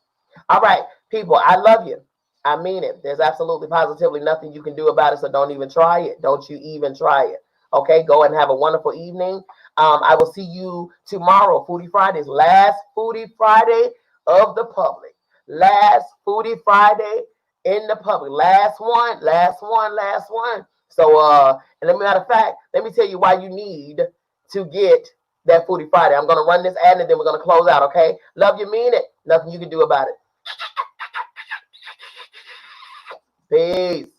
All right, people, I love you. I mean it. There's absolutely positively nothing you can do about it. So don't even try it. Don't you even try it. Okay, go and have a wonderful evening. I will see you tomorrow. Foodie Fridays, last Foodie Friday of the public. Last Foodie Friday in the public. Last one, last one, last one. So, and as a matter of fact, let me tell you why you need to get that Foodie Friday. I'm going to run this ad and then we're going to close out, okay? Love you, mean it. Nothing you can do about it. Peace.